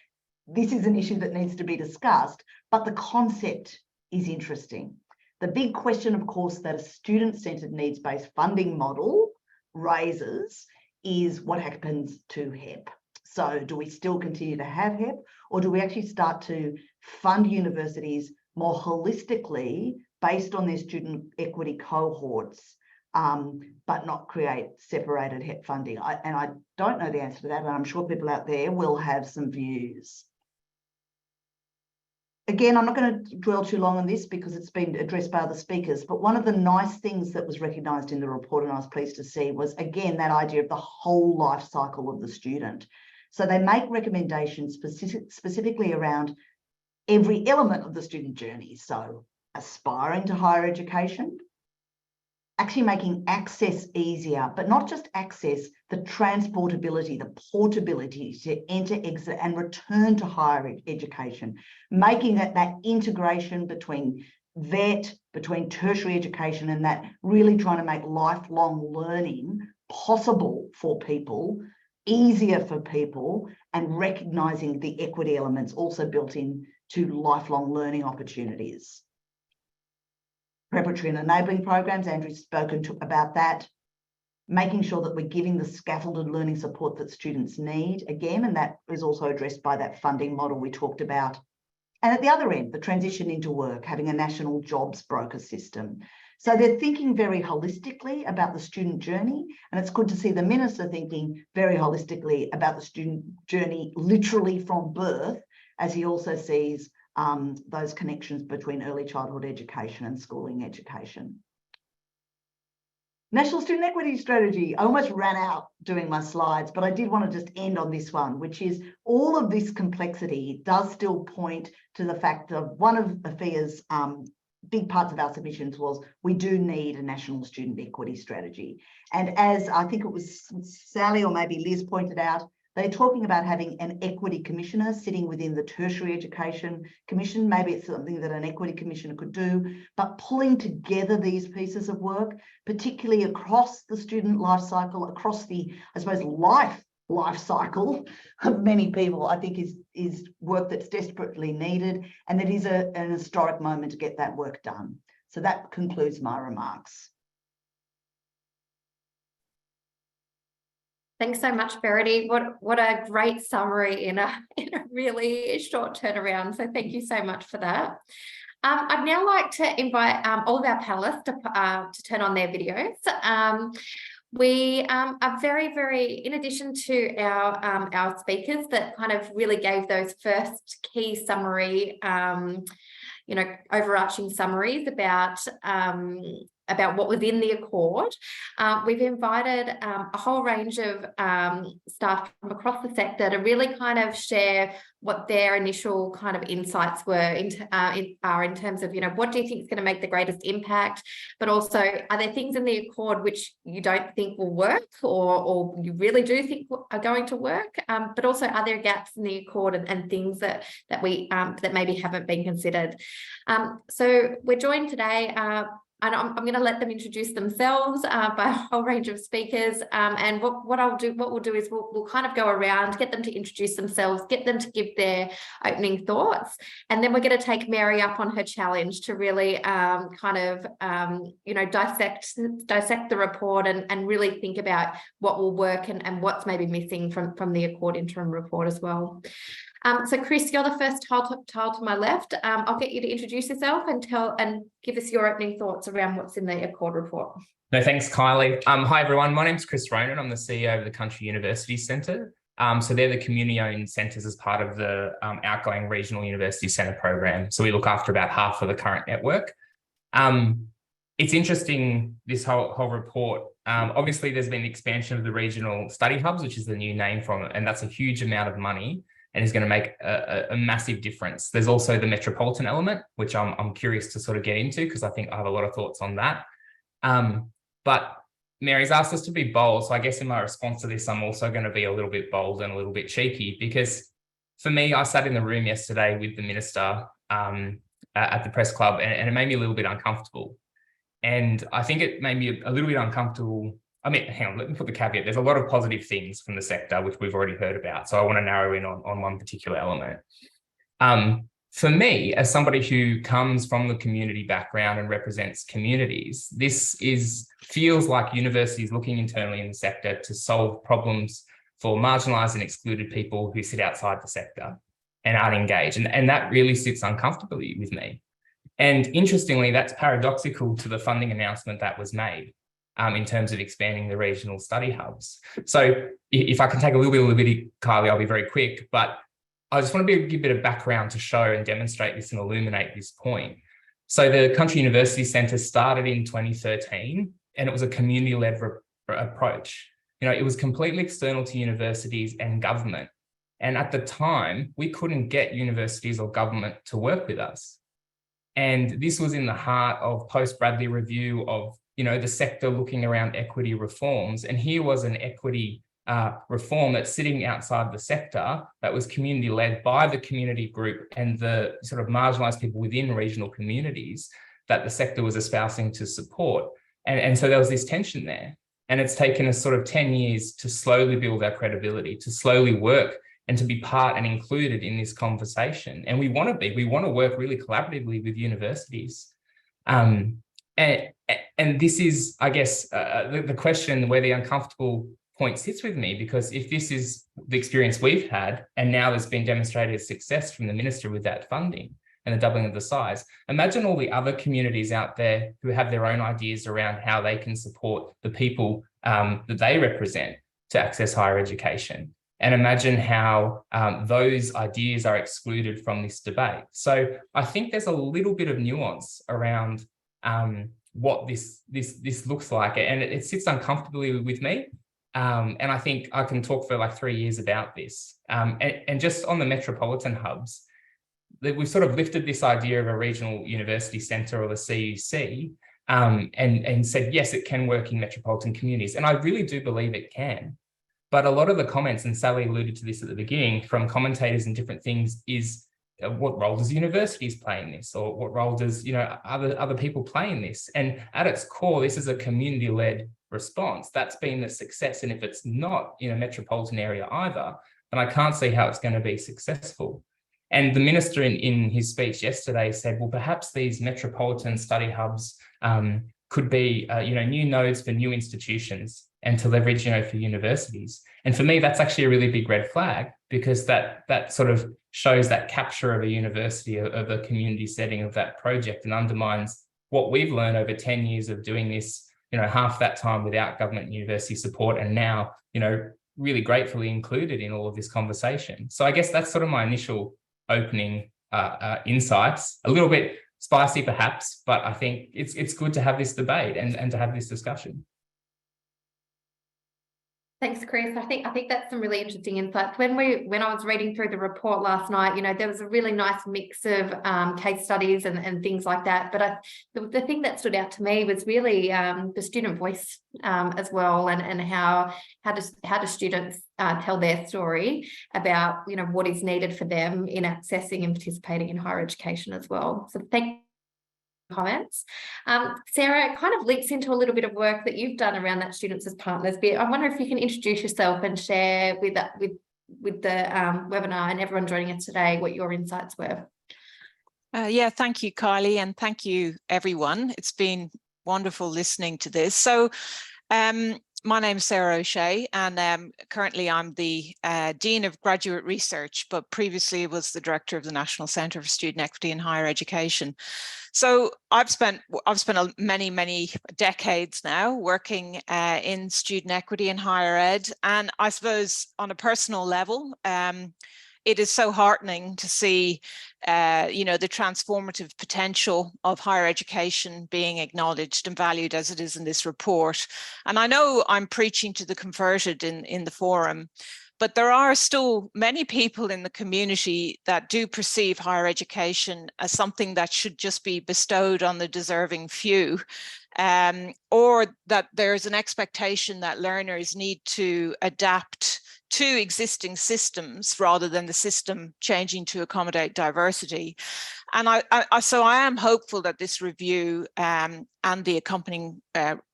this is an issue that needs to be discussed, but the concept is interesting. The big question, of course, that a student-centred needs-based funding model raises is what happens to HEP. So do we still continue to have HEP, or do we actually start to fund universities more holistically based on their student equity cohorts, but not create separated HEP funding? I don't know the answer to that, and I'm sure people out there will have some views. Again, I'm not going to dwell too long on this because it's been addressed by other speakers, but one of the nice things that was recognised in the report, and I was pleased to see, was again that idea of the whole life cycle of the student. So they make recommendations specifically around every element of the student journey. So aspiring to higher education, actually making access easier, but not just access, the transportability, the portability to enter, exit, and return to higher education, making that integration between VET, between tertiary education, and that really trying to make lifelong learning possible for people, easier for people, and recognising the equity elements also built in to lifelong learning opportunities. Preparatory and enabling programs, Andrew's spoken about that. Making sure that we're giving the scaffolded learning support that students need, again, and that is also addressed by that funding model we talked about. And at the other end, the transition into work, having a national jobs broker system. So they're thinking very holistically about the student journey, and it's good to see the Minister thinking very holistically about the student journey, literally from birth, as he also sees those connections between early childhood education and schooling education. National Student Equity Strategy. I almost ran out doing my slides, but I did want to just end on this one, which is all of this complexity does still point to the fact that one of EPHEA's big parts of our submissions was we do need a national student equity strategy. And as I think it was Sally or maybe Liz pointed out, they're talking about having an equity commissioner sitting within the Tertiary Education Commission. Maybe it's something that an equity commissioner could do, but pulling together these pieces of work, particularly across the student life cycle, across the, I suppose, life cycle of many people, I think is work that's desperately needed, and it is an historic moment to get that work done. So that concludes my remarks. Thanks so much, Verity. What a great summary in a really short turnaround. So thank you so much for that. I'd now like to invite all of our panelists to turn on their videos. We are very, in addition to our speakers that kind of really gave those first key summary, overarching summaries about about what was in the Accord. We've invited a whole range of staff from across the sector to really kind of share what their initial kind of insights were in terms of, what do you think is going to make the greatest impact, but also are there things in the Accord which you don't think will work or you really do think are going to work, but also are there gaps in the Accord and things that maybe haven't been considered. So we're joined today and I'm going to let them introduce themselves by a whole range of speakers. And what we'll do is we'll kind of go around, get them to introduce themselves, get them to give their opening thoughts, and then we're going to take Mary up on her challenge to really dissect the report and really think about what will work and what's maybe missing from the Accord interim report as well. So Chris, you're the first tile to my left. I'll get you to introduce yourself and give us your opening thoughts around what's in the Accord report. No, thanks, Kylie. Hi, everyone. My name's Chris Ronan. I'm the CEO of the Country University Centre. So they're the community-owned centres as part of the outgoing Regional University Centre program. So we look after about half of the current network. It's interesting, this whole report. Obviously, there's been the expansion of the regional study hubs, which is the new name from it, and that's a huge amount of money and is going to make a massive difference. There's also the metropolitan element, which I'm curious to sort of get into because I think I have a lot of thoughts on that. But Mary's asked us to be bold. So I guess in my response to this, I'm also going to be a little bit bold and a little bit cheeky because for me, I sat in the room yesterday with the minister at the press club and it made me a little bit uncomfortable. And I think it made me a little bit uncomfortable. I mean, hang on, let me put the caveat. There's a lot of positive things from the sector, which we've already heard about. So I want to narrow in on one particular element. For me, as somebody who comes from the community background and represents communities, this feels like universities looking internally in the sector to solve problems for marginalised and excluded people who sit outside the sector and aren't engaged. And that really sits uncomfortably with me. And interestingly, that's paradoxical to the funding announcement that was made. In terms of expanding the regional study hubs. So if I can take a little bit of liberty, Kylie, I'll be very quick, but I just want to give a bit of background to show and demonstrate this and illuminate this point. So the Country University Centre started in 2013 and it was a community-led approach. It was completely external to universities and government. And at the time, we couldn't get universities or government to work with us. And this was in the heart of post-Bradley review of the sector looking around equity reforms. And here was an equity reform that's sitting outside the sector that was community-led by the community group and the sort of marginalised people within regional communities that the sector was espousing to support. And so there was this tension there. And it's taken us sort of 10 years to slowly build our credibility, to slowly work and to be part and included in this conversation. And we want to work really collaboratively with universities. And this is, I guess, the question where the uncomfortable point sits with me, because if this is the experience we've had, and now there's been demonstrated success from the minister with that funding and the doubling of the size, imagine all the other communities out there who have their own ideas around how they can support the people that they represent to access higher education. And imagine how those ideas are excluded from this debate. So I think there's a little bit of nuance around what this looks like, and it sits uncomfortably with me. And I think I can talk for like 3 years about this. And just on the metropolitan hubs, we've sort of lifted this idea of a regional university centre or the CUC and said, yes, it can work in metropolitan communities. And I really do believe it can. But a lot of the comments, and Sally alluded to this at the beginning, from commentators and different things is, what role does universities play in this? Or what role does, other people play in this? And at its core, this is a community-led response. That's been the success. And if it's not in a metropolitan area either, then I can't see how it's going to be successful. And the minister in his speech yesterday said, well, perhaps these metropolitan study hubs could be, new nodes for new institutions and to leverage, for universities. And for me, that's actually a really big red flag, because that sort of shows that capture of a university, of a community setting of that project, and undermines what we've learned over 10 years of doing this, half that time without government and university support, and now, really gratefully included in all of this conversation. So I guess that's sort of my initial opening insights, a little bit spicy perhaps, but I think it's good to have this debate and to have this discussion. Thanks, Chris. I think that's some really interesting insights. When I was reading through the report last night, there was a really nice mix of case studies and things like that. But the thing that stood out to me was really the student voice as well, and how do students tell their story about what is needed for them in accessing and participating in higher education as well. So thank you. Comments. Sarah, it kind of links into a little bit of work that you've done around that students as partners bit. I wonder if you can introduce yourself and share with the webinar and everyone joining us today what your insights were. Yeah, thank you, Kylie, and thank you, everyone. It's been wonderful listening to this. So my name is Sarah O'Shea, and currently I'm the Dean of Graduate Research, but previously was the Director of the National Centre for Student Equity in Higher Education. So I've spent many decades now working in student equity in higher ed, and I suppose on a personal level, it is so heartening to see the transformative potential of higher education being acknowledged and valued as it is in this report. And I know I'm preaching to the converted in the forum, but there are still many people in the community that do perceive higher education as something that should just be bestowed on the deserving few, or that there's an expectation that learners need to adapt to existing systems rather than the system changing to accommodate diversity. And so I am hopeful that this review and the accompanying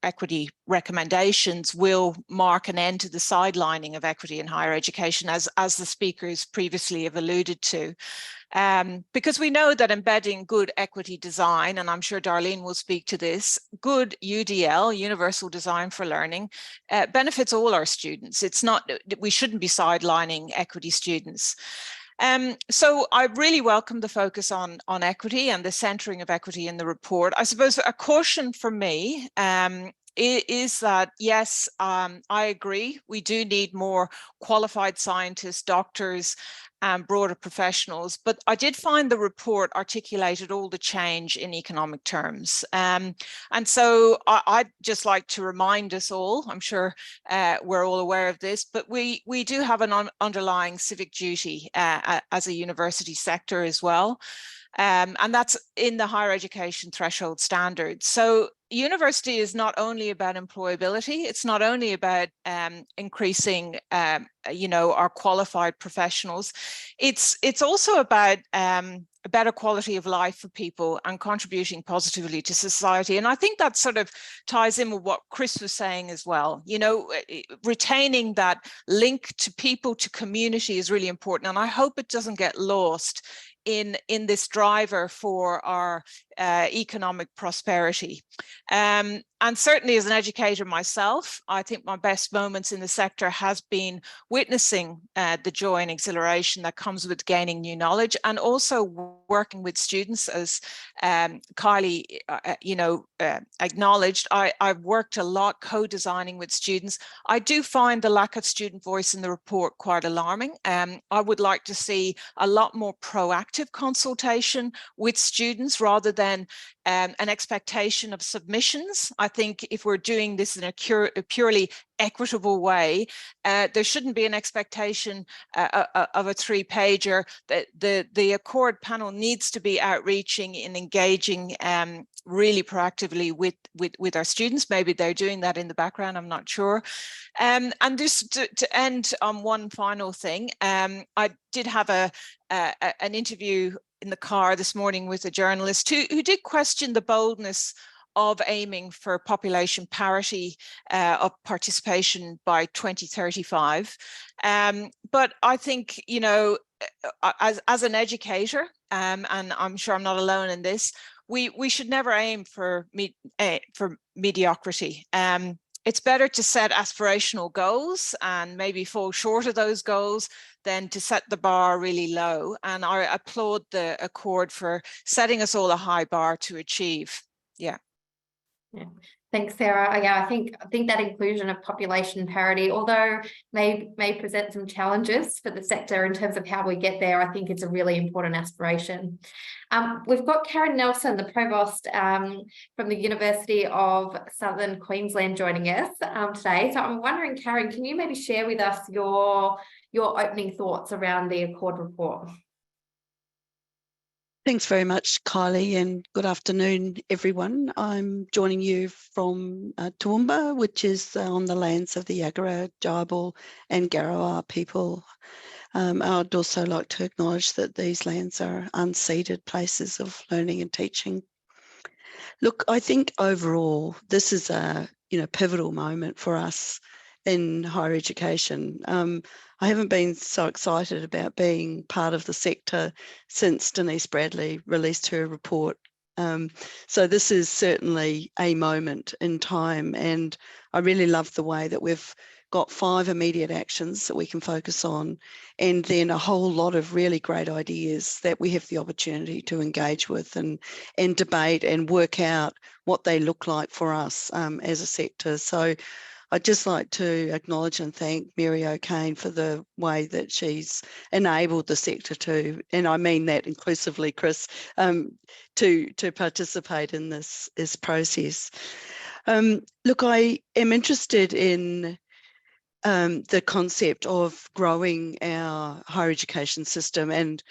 equity recommendations will mark an end to the sidelining of equity in higher education, as the speakers previously have alluded to. Because we know that embedding good equity design, and I'm sure Darlene will speak to this, good UDL, Universal Design for Learning, benefits all our students. It's not, we shouldn't be sidelining equity students. So I really welcome the focus on equity and the centering of equity in the report. I suppose a caution for me is that, yes, I agree, we do need more qualified scientists, doctors, and broader professionals, but I did find the report articulated all the change in economic terms. And so I'd just like to remind us all, I'm sure we're all aware of this, but we do have an underlying civic duty as a university sector as well. And that's in the higher education threshold standards. So university is not only about employability, it's not only about increasing our qualified professionals, it's also about a better quality of life for people and contributing positively to society. And I think that sort of ties in with what Chris was saying as well. Retaining that link to people, to community is really important. And I hope it doesn't get lost in this driver for our economic prosperity. And certainly as an educator myself, I think my best moments in the sector has been witnessing the joy and exhilaration that comes with gaining new knowledge, and also working with students, as Kylie acknowledged. I've worked a lot co-designing with students. I do find the lack of student voice in the report quite alarming. I would like to see a lot more proactive consultation with students rather than an expectation of submissions. I think if we're doing this in a purely equitable way, there shouldn't be an expectation of a 3-pager. The Accord panel needs to be outreaching and engaging really proactively with our students. Maybe they're doing that in the background, I'm not sure. And just to end on one final thing, I did have an interview in the car this morning with a journalist who did question the boldness of aiming for population parity of participation by 2035. But I think, as an educator, and I'm sure I'm not alone in this, we should never aim for mediocrity. It's better to set aspirational goals and maybe fall short of those goals than to set the bar really low. And I applaud the Accord for setting us all a high bar to achieve. Yeah. Thanks, Sarah. Yeah, I think that inclusion of population parity, although may present some challenges for the sector in terms of how we get there, I think it's a really important aspiration. We've got Karen Nelson, the Provost from the University of Southern Queensland, joining us today. So I'm wondering, Karen, can you maybe share with us your opening thoughts around the Accord report? Thanks very much, Kylie, and good afternoon, everyone. I'm joining you from Toowoomba, which is on the lands of the Yagara, Jayabal and Garawa people. I'd also like to acknowledge that these lands are unceded places of learning and teaching. Look, I think overall, this is a pivotal moment for us in higher education. I haven't been so excited about being part of the sector since Denise Bradley released her report. So this is certainly a moment in time, and I really love the way that we've got 5 immediate actions that we can focus on, and then a whole lot of really great ideas that we have the opportunity to engage with and debate and work out what they look like for us as a sector. So I'd just like to acknowledge and thank Mary O'Kane for the way that she's enabled the sector to, and I mean that inclusively, Chris, to participate in this process. Look, I am interested in the concept of growing our higher education system and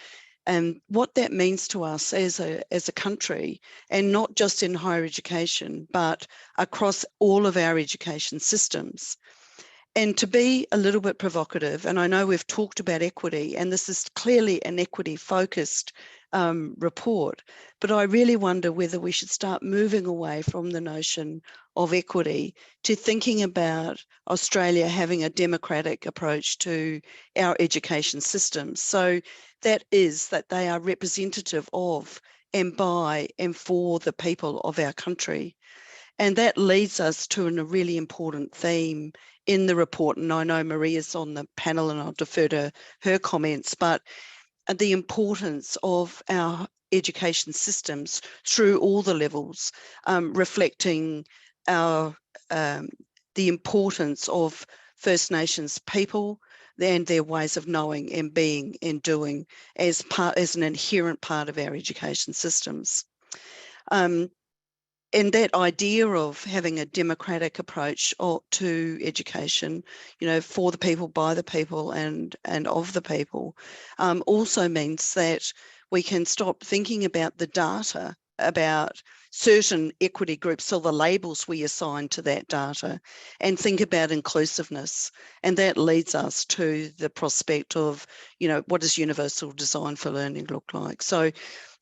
what that means to us as a country, and not just in higher education, but across all of our education systems. And to be a little bit provocative, and I know we've talked about equity, and this is clearly an equity-focused report, but I really wonder whether we should start moving away from the notion of equity to thinking about Australia having a democratic approach to our education systems. So that is that they are representative of and by and for the people of our country. And that leads us to a really important theme in the report. And I know Maria's on the panel and I'll defer to her comments, but the importance of our education systems through all the levels, reflecting the importance of First Nations people and their ways of knowing and being and doing as an inherent part of our education systems. And that idea of having a democratic approach to education, for the people, by the people, and of the people, also means that we can stop thinking about the data about certain equity groups or the labels we assign to that data and think about inclusiveness. And that leads us to the prospect of, what does universal design for learning look like? So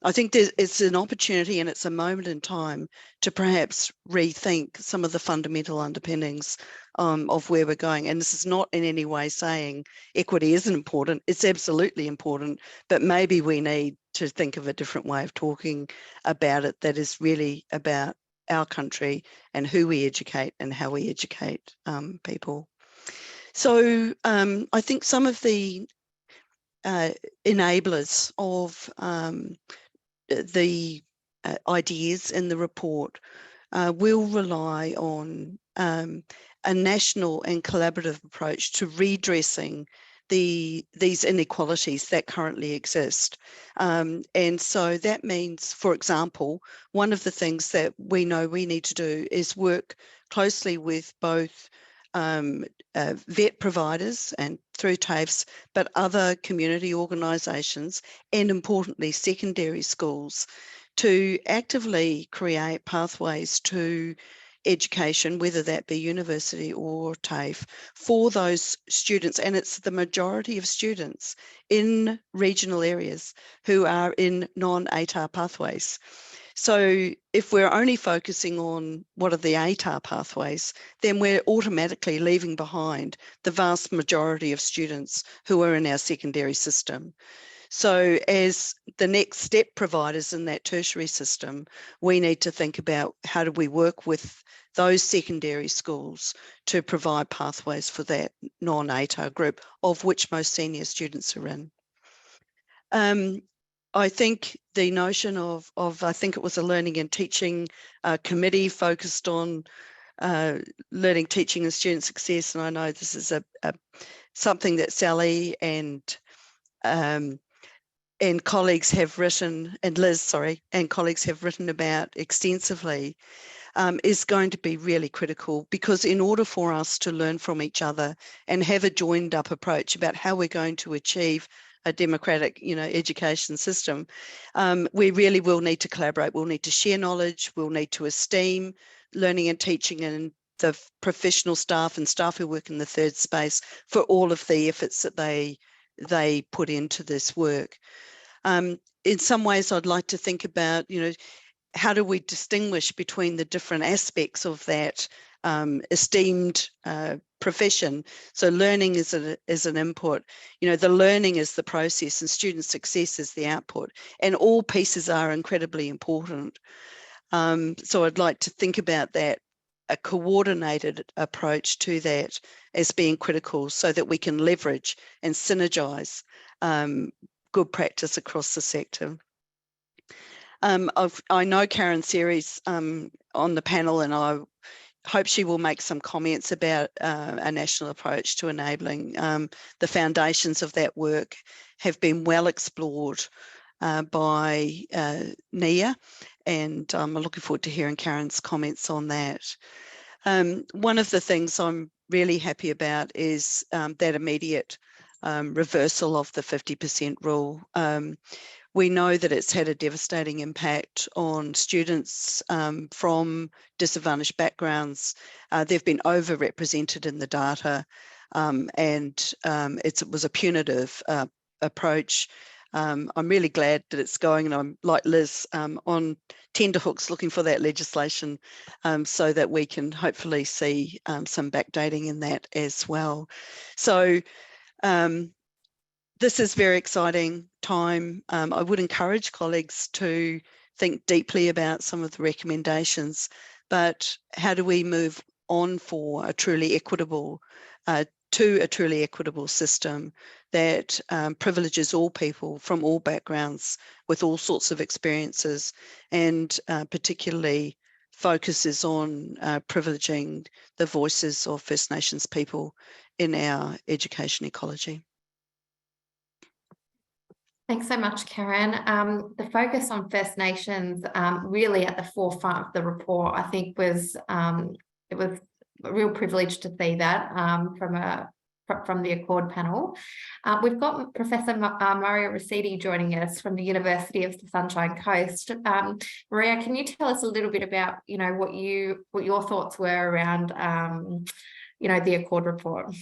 I think it's an opportunity and it's a moment in time to perhaps rethink some of the fundamental underpinnings of where we're going. And this is not in any way saying equity isn't important. It's absolutely important, but maybe we need to think of a different way of talking about it that is really about our country and who we educate and how we educate people. So I think some of the enablers of the ideas in the report will rely on a national and collaborative approach to redressing these inequalities that currently exist. And so that means, for example, one of the things that we know we need to do is work closely with both vet providers and through TAFEs, but other community organisations and importantly secondary schools to actively create pathways to education, whether that be university or TAFE, for those students. And it's the majority of students in regional areas who are in non-ATAR pathways. So if we're only focusing on what are the ATAR pathways, then we're automatically leaving behind the vast majority of students who are in our secondary system. So as the next step providers in that tertiary system, we need to think about how do we work with those secondary schools to provide pathways for that non-ATAR group, of which most senior students are in. I think the notion of I think it was a learning and teaching committee focused on learning, teaching and student success. And I know this is something that Sally and colleagues have written, and Liz, sorry, and colleagues have written about extensively, is going to be really critical, because in order for us to learn from each other and have a joined up approach about how we're going to achieve a democratic, education system, we really will need to collaborate. We'll need to share knowledge. We'll need to esteem learning and teaching and the professional staff and staff who work in the third space for all of the efforts that they put into this work. In some ways, I'd like to think about, how do we distinguish between the different aspects of that esteemed profession? So learning is an input, the learning is the process, and student success is the output, and all pieces are incredibly important. So I'd like to think about that, a coordinated approach to that as being critical, so that we can leverage and synergize good practice across the sector. I know Karen Series on the panel, and I hope she will make some comments about a national approach to enabling. The foundations of that work have been well explored by NIA, and I'm looking forward to hearing Karen's comments on that. One of the things I'm really happy about is that immediate reversal of the 50% rule. We know that it's had a devastating impact on students from disadvantaged backgrounds. They've been overrepresented in the data, and it was a punitive approach. I'm really glad that it's going, and I'm like Liz on tenterhooks looking for that legislation so that we can hopefully see some backdating in that as well. So this is very exciting time. I would encourage colleagues to think deeply about some of the recommendations, but how do we move on for a truly equitable, to a truly equitable system that privileges all people from all backgrounds with all sorts of experiences, and particularly focuses on privileging the voices of First Nations people in our education ecology. Thanks so much, Karen. The focus on First Nations really at the forefront of the report, I think it was a real privilege to see that from the Accord panel. We've got Professor Maria Rossetti joining us from the University of the Sunshine Coast. Maria, can you tell us a little bit about what your thoughts were around the Accord report?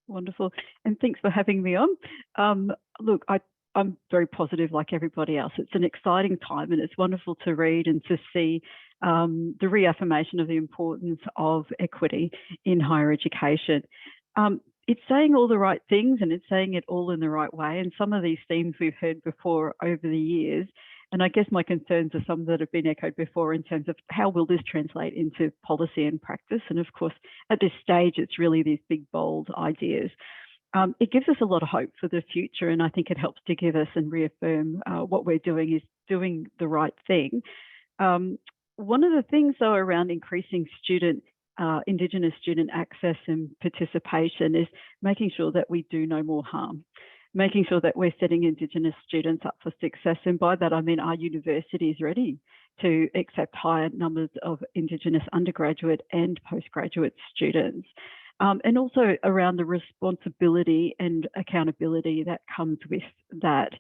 Wonderful, and thanks for having me on. Look, I'm very positive like everybody else. It's an exciting time, and it's wonderful to read and to see the reaffirmation of the importance of equity in higher education. It's saying all the right things, and it's saying it all in the right way. And some of these themes we've heard before over the years. And I guess my concerns are some that have been echoed before in terms of how will this translate into policy and practice. And of course, at this stage, it's really these big, bold ideas. It gives us a lot of hope for the future, and I think it helps to give us and reaffirm what we're doing is doing the right thing. One of the things, though, around increasing Indigenous student access and participation is making sure that we do no more harm, making sure that we're setting Indigenous students up for success. And by that, I mean, are universities ready to accept higher numbers of Indigenous undergraduate and postgraduate students? And also around the responsibility and accountability that comes with that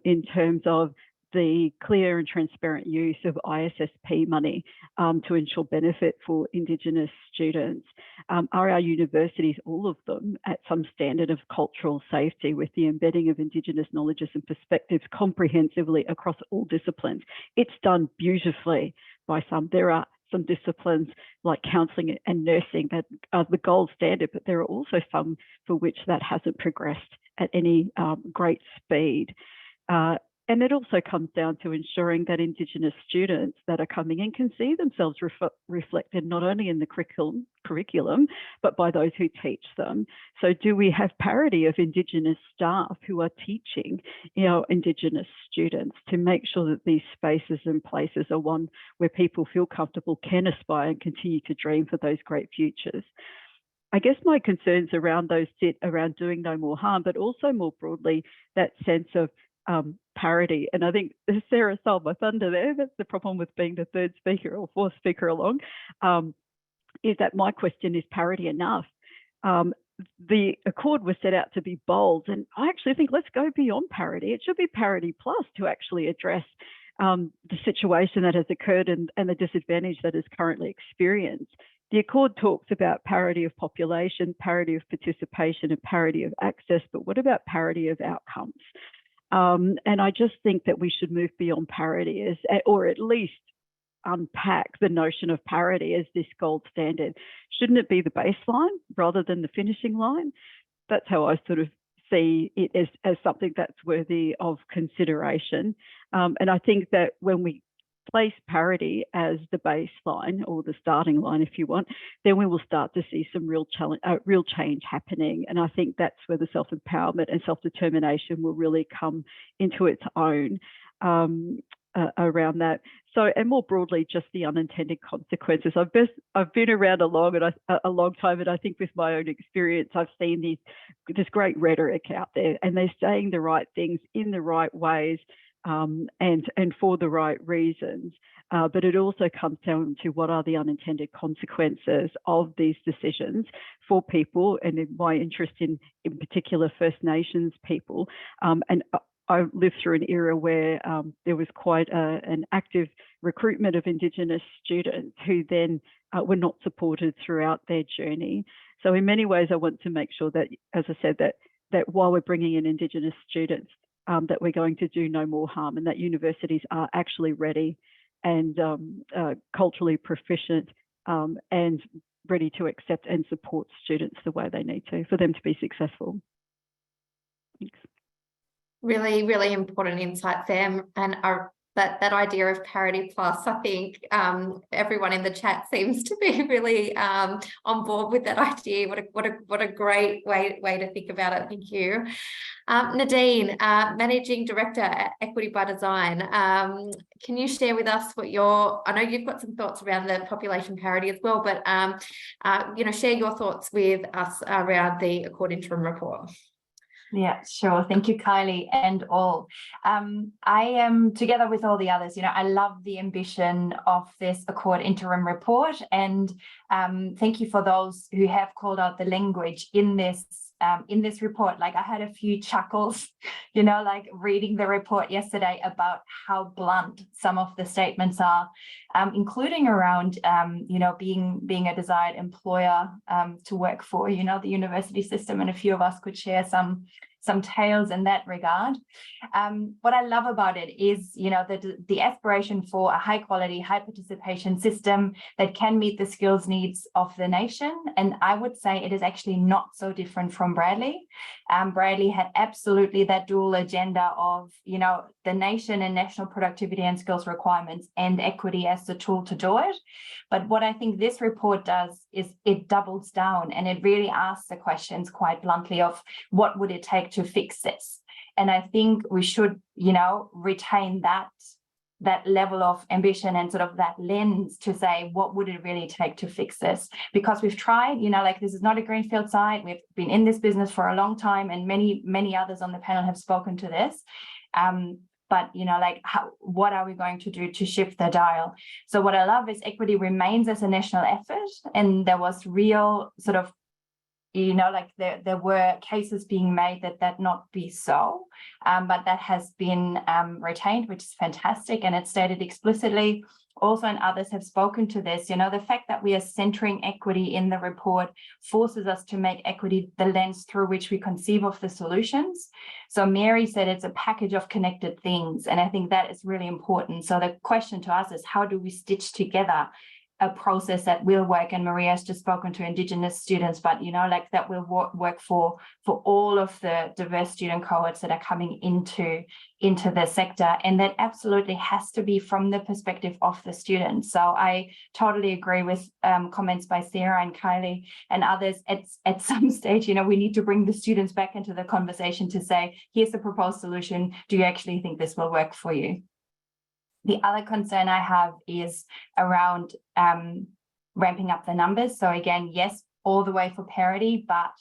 in terms of the clear and transparent use of ISSP money to ensure benefit for Indigenous students. Are our universities, all of them, at some standard of cultural safety with the embedding of Indigenous knowledges and perspectives comprehensively across all disciplines? It's done beautifully by some. There are some disciplines like counselling and nursing that are the gold standard, but there are also some for which that hasn't progressed at any great speed. And it also comes down to ensuring that Indigenous students that are coming in can see themselves reflected not only in the curriculum, but by those who teach them. So do we have parity of Indigenous staff who are teaching, Indigenous students, to make sure that these spaces and places are one where people feel comfortable, can aspire and continue to dream for those great futures? I guess my concerns around those sit around doing no more harm, but also more broadly, that sense of parity. And I think Sarah stole my thunder there. That's the problem with being the third speaker or fourth speaker along, is that my question is parity enough? The Accord was set out to be bold, and I actually think let's go beyond parity. It should be parity plus to actually address the situation that has occurred and the disadvantage that is currently experienced. The Accord talks about parity of population, parity of participation, and parity of access, but what about parity of outcomes? And I just think that we should move beyond parity, or at least unpack the notion of parity as this gold standard. Shouldn't it be the baseline rather than the finishing line? That's how I sort of see it as something that's worthy of consideration. And I think that when we place parity as the baseline or the starting line, if you want, then we will start to see some real change happening. And I think that's where the self-empowerment and self-determination will really come into its own around that. So, and more broadly, just the unintended consequences. I've been around a long time, and I think with my own experience, I've seen this great rhetoric out there, and they're saying the right things in the right ways, and for the right reasons. But it also comes down to what are the unintended consequences of these decisions for people, and in my interest in particular First Nations people. And I lived through an era where there was quite an active recruitment of Indigenous students who then were not supported throughout their journey. So in many ways, I want to make sure that, as I said, that while we're bringing in Indigenous students, that we're going to do no more harm, and that universities are actually ready and culturally proficient and ready to accept and support students the way they need to for them to be successful. Thanks. Really, really important insights there, and that idea of parity plus, I think everyone in the chat seems to be really on board with that idea. What a great way to think about it. Thank you. Nadine, Managing Director at Equity by Design. Can you share with us I know you've got some thoughts around the population parity as well, but share your thoughts with us around the Accord Interim Report. Yeah, sure. Thank you, Kylie, and all. I am, together with all the others, I love the ambition of this Accord Interim Report, and thank you for those who have called out the language in this report. Like, I had a few chuckles, like reading the report yesterday about how blunt some of the statements are, including around, being a desired employer to work for, the university system, and a few of us could share some tales in that regard. What I love about it is, the aspiration for a high quality, high participation system that can meet the skills needs of the nation. And I would say it is actually not so different from Bradley. Bradley had absolutely that dual agenda of, the nation and national productivity and skills requirements and equity as the tool to do it. But what I think this report does is it doubles down, and it really asks the questions quite bluntly of what would it take to fix this. And I think we should, retain that level of ambition and sort of that lens to say, what would it really take to fix this? Because we've tried, this is not a greenfield site. We've been in this business for a long time, and many others on the panel have spoken to this. But, what are we going to do to shift the dial? So what I love is equity remains as a national effort, and there was real sort of, there were cases being made that not be so, but that has been retained, which is fantastic, and it's stated explicitly. Also, and others have spoken to this, the fact that we are centering equity in the report forces us to make equity the lens through which we conceive of the solutions. So Mary said it's a package of connected things, and I think that is really important. So the question to us is, how do we stitch together a process that will work, and Maria has just spoken to Indigenous students, but like that will work for all of the diverse student cohorts that are coming into the sector, and that absolutely has to be from the perspective of the students. So I totally agree with comments by Sarah and Kylie and others. At some stage, we need to bring the students back into the conversation to say, here's the proposed solution. Do you actually think this will work for you? The other concern I have is around ramping up the numbers. So again, yes, all the way for parity, but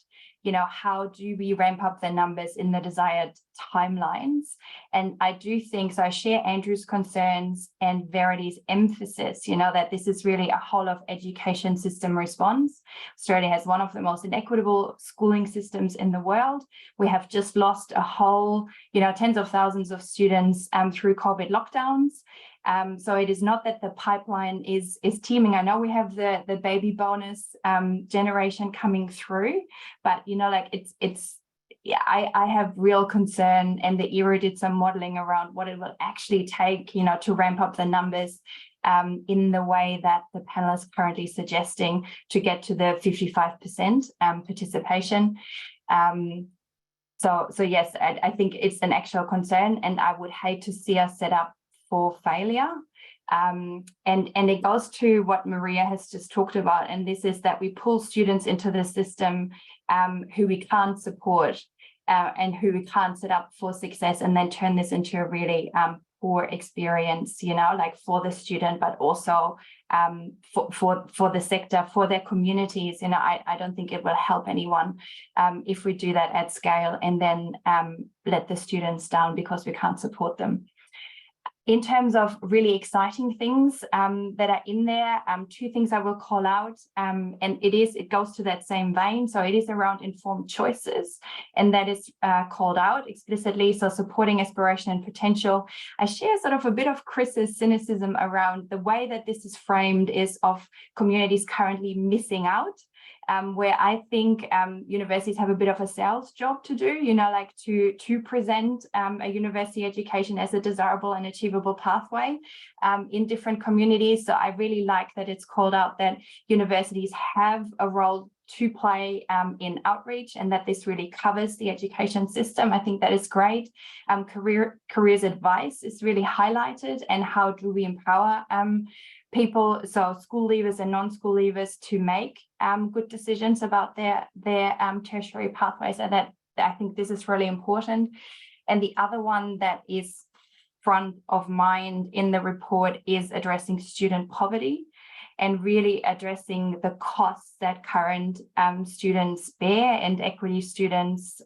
how do we ramp up the numbers in the desired timelines? And I do think, so I share Andrew's concerns and Verity's emphasis, that this is really a whole of education system response. Australia has one of the most inequitable schooling systems in the world. We have just lost a whole, tens of thousands of students through COVID lockdowns. So it is not that the pipeline is teeming. I know we have the baby bonus generation coming through, but I have real concern, and the ERA did some modeling around what it will actually take, to ramp up the numbers in the way that the panel is currently suggesting to get to the 55% participation. So yes, I think it's an actual concern, and I would hate to see us set up for failure. And it goes to what Maria has just talked about, and this is that we pull students into the system who we can't support and who we can't set up for success, and then turn this into a really poor experience, like for the student, but also for the sector, for their communities. I don't think it will help anyone if we do that at scale and then let the students down because we can't support them. In terms of really exciting things that are in there, two things I will call out, and it goes to that same vein. So it is around informed choices, and that is called out explicitly. So supporting aspiration and potential. I share sort of a bit of Chris's cynicism around the way that this is framed is of communities currently missing out. Where I think universities have a bit of a sales job to do, like to present a university education as a desirable and achievable pathway in different communities. So I really like that it's called out that universities have a role to play in outreach, and that this really covers the education system. I think that is great. Careers advice is really highlighted, and how do we empower people, so school leavers and non-school leavers, to make good decisions about their tertiary pathways. And that I think this is really important. And the other one that is front of mind in the report is addressing student poverty, and really addressing the costs that current students bear, and equity students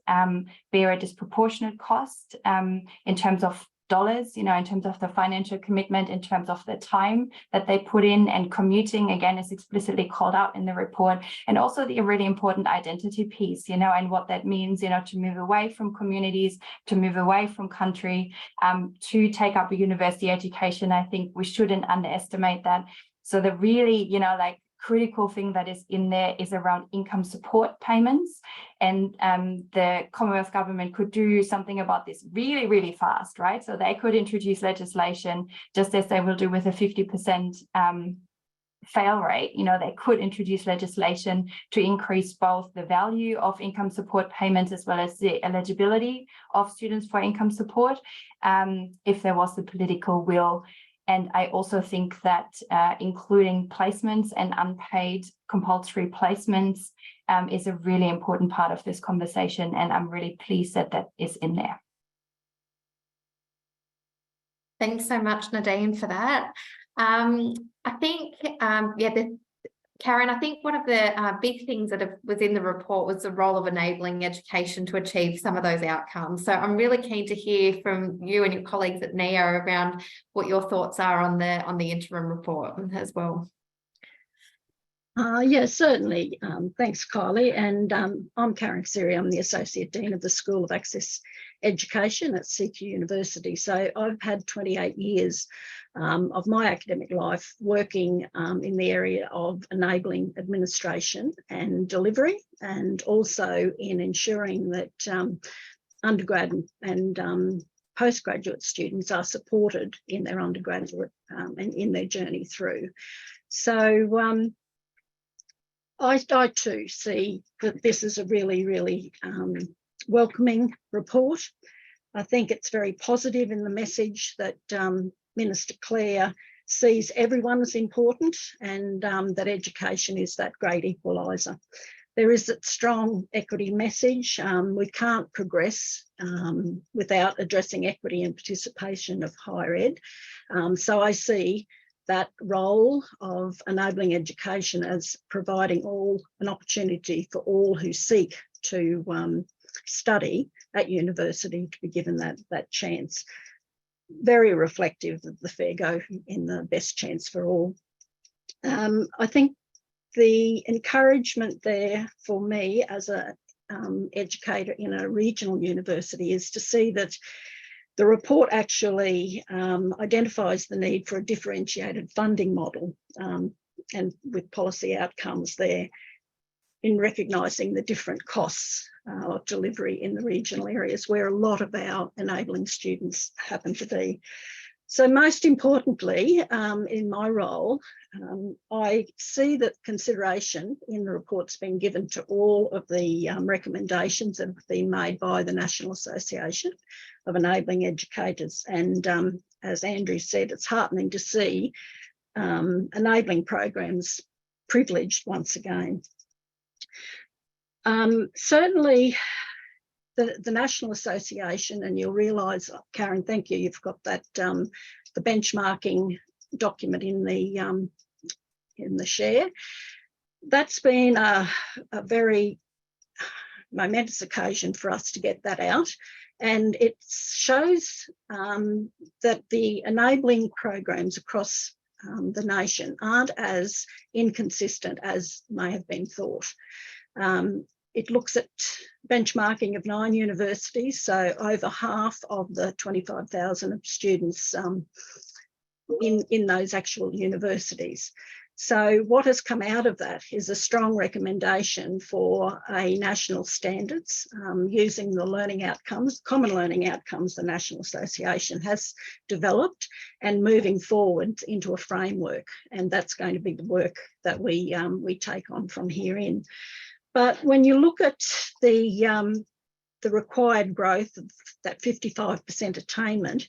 bear a disproportionate cost in terms of dollars, in terms of the financial commitment, in terms of the time that they put in, and commuting, again, is explicitly called out in the report. And also the really important identity piece, and what that means, to move away from communities, to move away from country, to take up a university education. I think we shouldn't underestimate that. So the really, critical thing that is in there is around income support payments, and the Commonwealth government could do something about this really, really fast, right? So they could introduce legislation, just as they will do with a 50% fail rate. They could introduce legislation to increase both the value of income support payments as well as the eligibility of students for income support, if there was the political will. And I also think that including placements and unpaid compulsory placements is a really important part of this conversation. And I'm really pleased that that is in there. Thanks so much, Nadine, for that. I think, Karen, I think one of the big things that was in the report was the role of enabling education to achieve some of those outcomes. So I'm really keen to hear from you and your colleagues at NEO around what your thoughts are on the interim report as well. Yes, certainly. Thanks, Kylie. And I'm Karen Siri. I'm the Associate Dean of the School of Access Education at CQ University. So I've had 28 years of my academic life working in the area of enabling administration and delivery, and also in ensuring that undergrad and postgraduate students are supported in their undergraduate and in their journey through. So I too see that this is a really, really welcoming report. I think it's very positive in the message that Minister Clare sees everyone as important, and that education is that great equaliser. There is a strong equity message. We can't progress without addressing equity and participation of higher ed. So I see that role of enabling education as providing an opportunity for all who seek to study at university to be given that chance. Very reflective of the fair go in the best chance for all. I think the encouragement there for me as a educator in a regional university is to see that the report actually identifies the need for a differentiated funding model and with policy outcomes there in recognising the different costs of delivery in the regional areas where a lot of our enabling students happen to be. So most importantly, in my role, I see that consideration in the report's been given to all of the recommendations that have been made by the National Association of Enabling Educators. And as Andrew said, it's heartening to see enabling programs privileged once again. Certainly, the National Association, and you'll realise, Karen, thank you, you've got that the benchmarking document in the share. That's been a very momentous occasion for us to get that out, and it shows that the enabling programs across the nation aren't as inconsistent as may have been thought. It looks at benchmarking of 9 universities, so over half of the 25,000 students in those actual universities. So what has come out of that is a strong recommendation for a national standards using the learning outcomes, common learning outcomes the National Association has developed, and moving forward into a framework. And that's going to be the work that we take on from here in. But when you look at the required growth of that 55% attainment,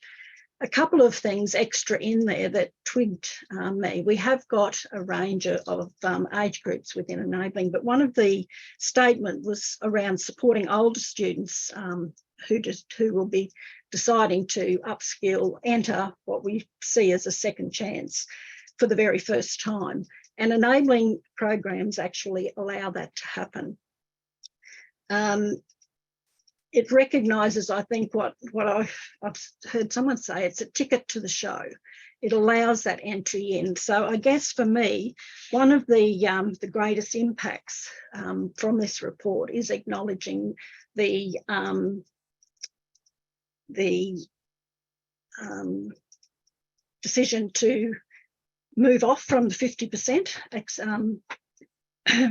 a couple of things extra in there that twigged me. We have got a range of age groups within enabling, but one of the statement was around supporting older students who will be deciding to upskill, enter what we see as a second chance for the very first time. And enabling programs actually allow that to happen. It recognises, I think, what I've heard someone say, it's a ticket to the show. It allows that entry in. So I guess for me, one of the greatest impacts from this report is acknowledging the decision to move off from the 50%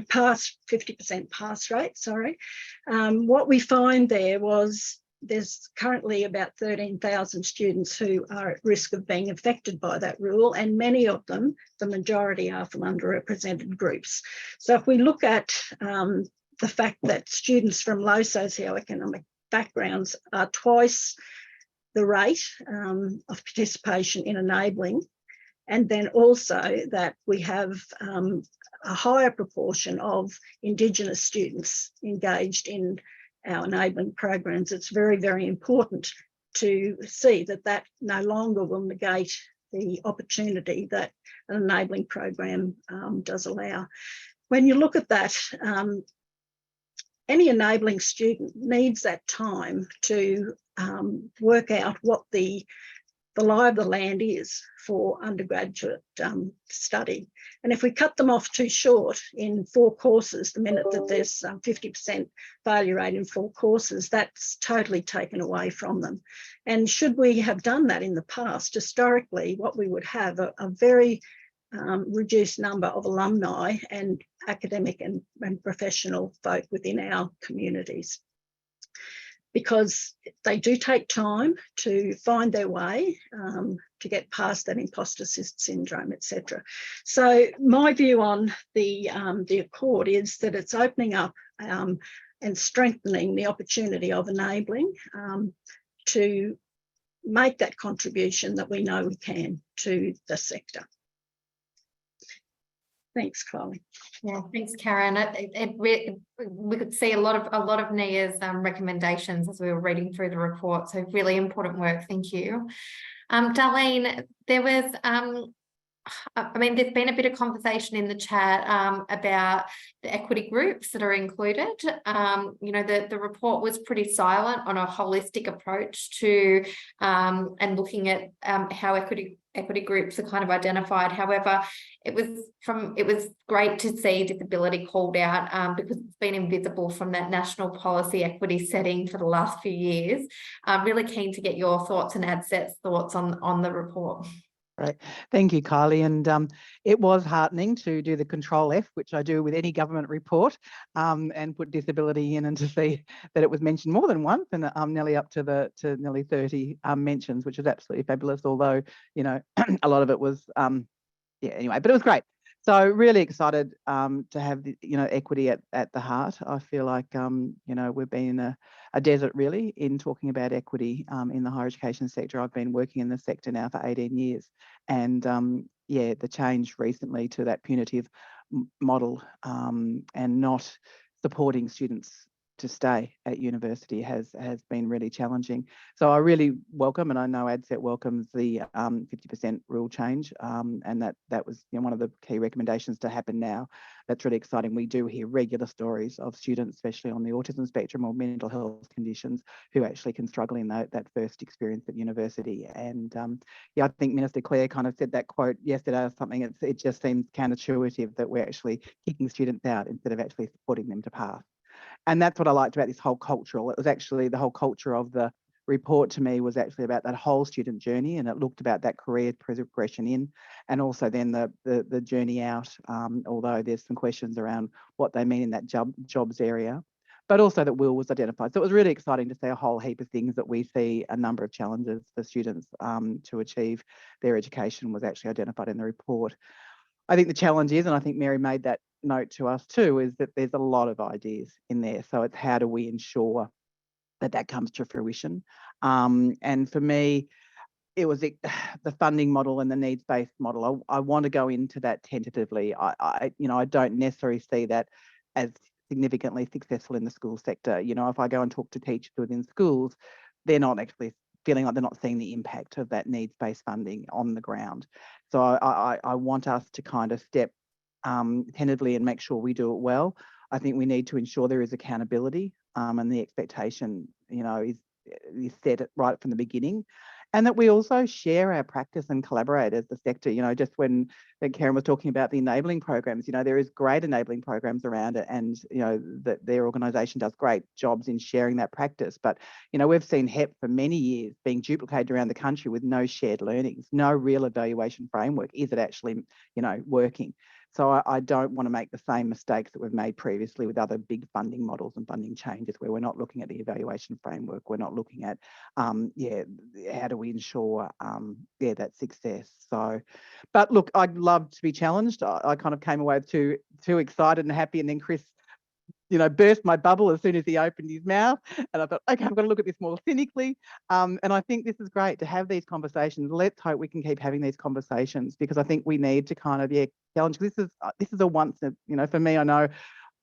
pass 50% pass rate, sorry. What we find there was there's currently about 13,000 students who are at risk of being affected by that rule, and many of them, the majority, are from underrepresented groups. So if we look at the fact that students from low socioeconomic backgrounds are twice the rate of participation in enabling, and then also that we have a higher proportion of Indigenous students engaged in our enabling programs, it's very, very important to see that that no longer will negate the opportunity that an enabling program does allow. When you look at that, any enabling student needs that time to work out what the lie of the land is for undergraduate study. And if we cut them off too short in 4 courses, the minute that there's 50% failure rate in 4 courses, that's totally taken away from them. And should we have done that in the past, historically, what we would have a very reduced number of alumni and academic and professional folk within our communities. because they do take time to find their way, to get past that imposter syndrome, etc. So my view on the Accord is that it's opening up and strengthening the opportunity of enabling to make that contribution that we know we can to the sector. Thanks, Chloe. Yeah, thanks, Karen. We could see a lot of NIA's recommendations as we were reading through the report. So really important work. Thank you. Darlene, there was I mean, there's been a bit of conversation in the chat about the equity groups that are included. You know, the report was pretty silent on a holistic approach to and looking at how equity groups are kind of identified. However, it was great to see disability called out because it's been invisible from that national policy equity setting for the last few years. I'm really keen to get your thoughts and ADSET's thoughts on the report. Right. Thank you, Kylie. And it was heartening to do the Control F, which I do with any government report, and put disability in, and to see that it was mentioned more than once, and nearly up to nearly 30 mentions, which is absolutely fabulous. Although, you know, a lot of it was, yeah, anyway, but it was great. So really excited to have the, you know, equity at the heart. I feel like, you know, we've been in a desert really in talking about equity in the higher education sector. I've been working in the sector now for 18 years. And yeah, the change recently to that punitive model and not supporting students to stay at university has been really challenging. So I really welcome, and I know ADSET welcomes the 50% rule change, and that was, you know, one of the key recommendations to happen now. That's really exciting. We do hear regular stories of students, especially on the autism spectrum or mental health conditions, who actually can struggle in that first experience at university. And yeah, I think Minister Clare kind of said that quote yesterday or something. It just seems counterintuitive that we're actually kicking students out instead of actually supporting them to pass. And that's what I liked about this whole cultural. It was actually the whole culture of the report to me was actually about that whole student journey, and it looked about that career progression in, and also then the journey out, although there's some questions around what they mean in that jobs area, but also that will was identified. So it was really exciting to see a whole heap of things that we see a number of challenges for students to achieve their education was actually identified in the report. I think the challenge is, and I think Mary made that note to us too, is that there's a lot of ideas in there. So it's how do we ensure that comes to fruition? And for me, it was the funding model and the needs-based model. I want to go into that tentatively. You know, I don't necessarily see that as significantly successful in the school sector. You know, if I go and talk to teachers within schools, they're not actually feeling like they're not seeing the impact of that needs-based funding on the ground. So I want us to kind of step tentatively and make sure we do it well. I think we need to ensure there is accountability and the expectation, you know, is set right from the beginning, and that we also share our practice and collaborate as the sector. You know, just when Karen was talking about the enabling programs, you know, there is great enabling programs around it, and you know that their organisation does great jobs in sharing that practice. But you know, we've seen HEP for many years being duplicated around the country with no shared learnings, no real evaluation framework. Is it actually, you know, working? So I don't want to make the same mistakes that we've made previously with other big funding models and funding changes, where we're not looking at the evaluation framework. We're not looking at, yeah, how do we ensure, yeah, that success. So, but look, I'd love to be challenged. I kind of came away too excited and happy, and then Chris, you know, burst my bubble as soon as he opened his mouth, and I thought, okay, I've got to look at this more cynically. And I think this is great to have these conversations. Let's hope we can keep having these conversations, because I think we need to kind of, yeah, challenge. This is a once, you know, for me, I know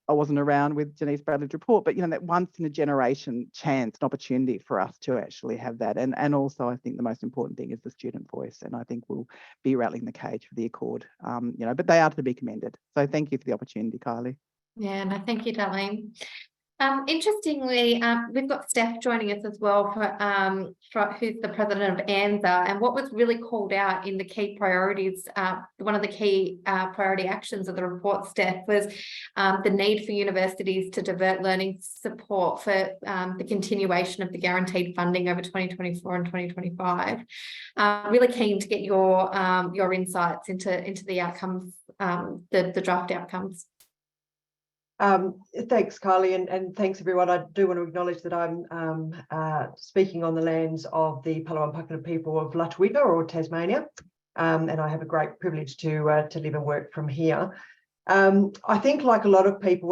I wasn't around with Janice Bradley's report, but you know, that once in a generation chance, an opportunity for us to actually have that. And also, I think the most important thing is the student voice, and I think we'll be rattling the cage for the Accord. You know, but they are to be commended. So thank you for the opportunity, Kylie. Yeah, no, thank you, Darlene. Interestingly, we've got Steph joining us as well, for who's the president of ANZA, and what was really called out in the key priorities, one of the key priority actions of the report, Steph, was the need for universities to divert learning support for the continuation of the guaranteed funding over 2024 and 2025. Really keen to get your insights into the outcomes, the draft outcomes. Thanks, Kylie, and thanks everyone. I do want to acknowledge that I'm speaking on the lands of the Palawan people of Lutwyga or Tasmania, and I have a great privilege to live and work from here. I think, like a lot of people,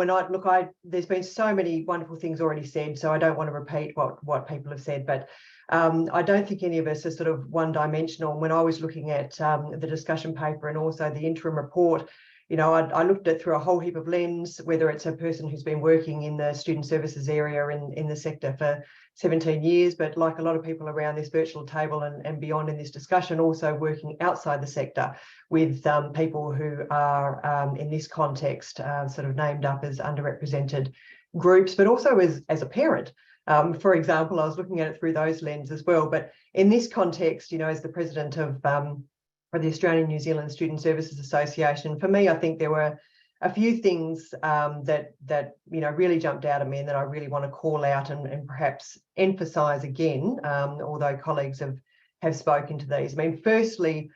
there's been so many wonderful things already said, so I don't want to repeat what people have said, but I don't think any of us are sort of one-dimensional. When I was looking at the discussion paper and also the interim report, you know, I looked at it through a whole heap of lens, whether it's a person who's been working in the student services area in the sector for 17 years, but like a lot of people around this virtual table and beyond in this discussion, also working outside the sector with people who are in this context sort of named up as underrepresented groups, but also as a parent. For example, I was looking at it through those lenses as well, but in this context, you know, as the president of the Australian New Zealand Student Services Association, for me, I think there were a few things that you know really jumped out at me and that I really want to call out and perhaps emphasise again, although colleagues have spoken to these. I mean, firstly,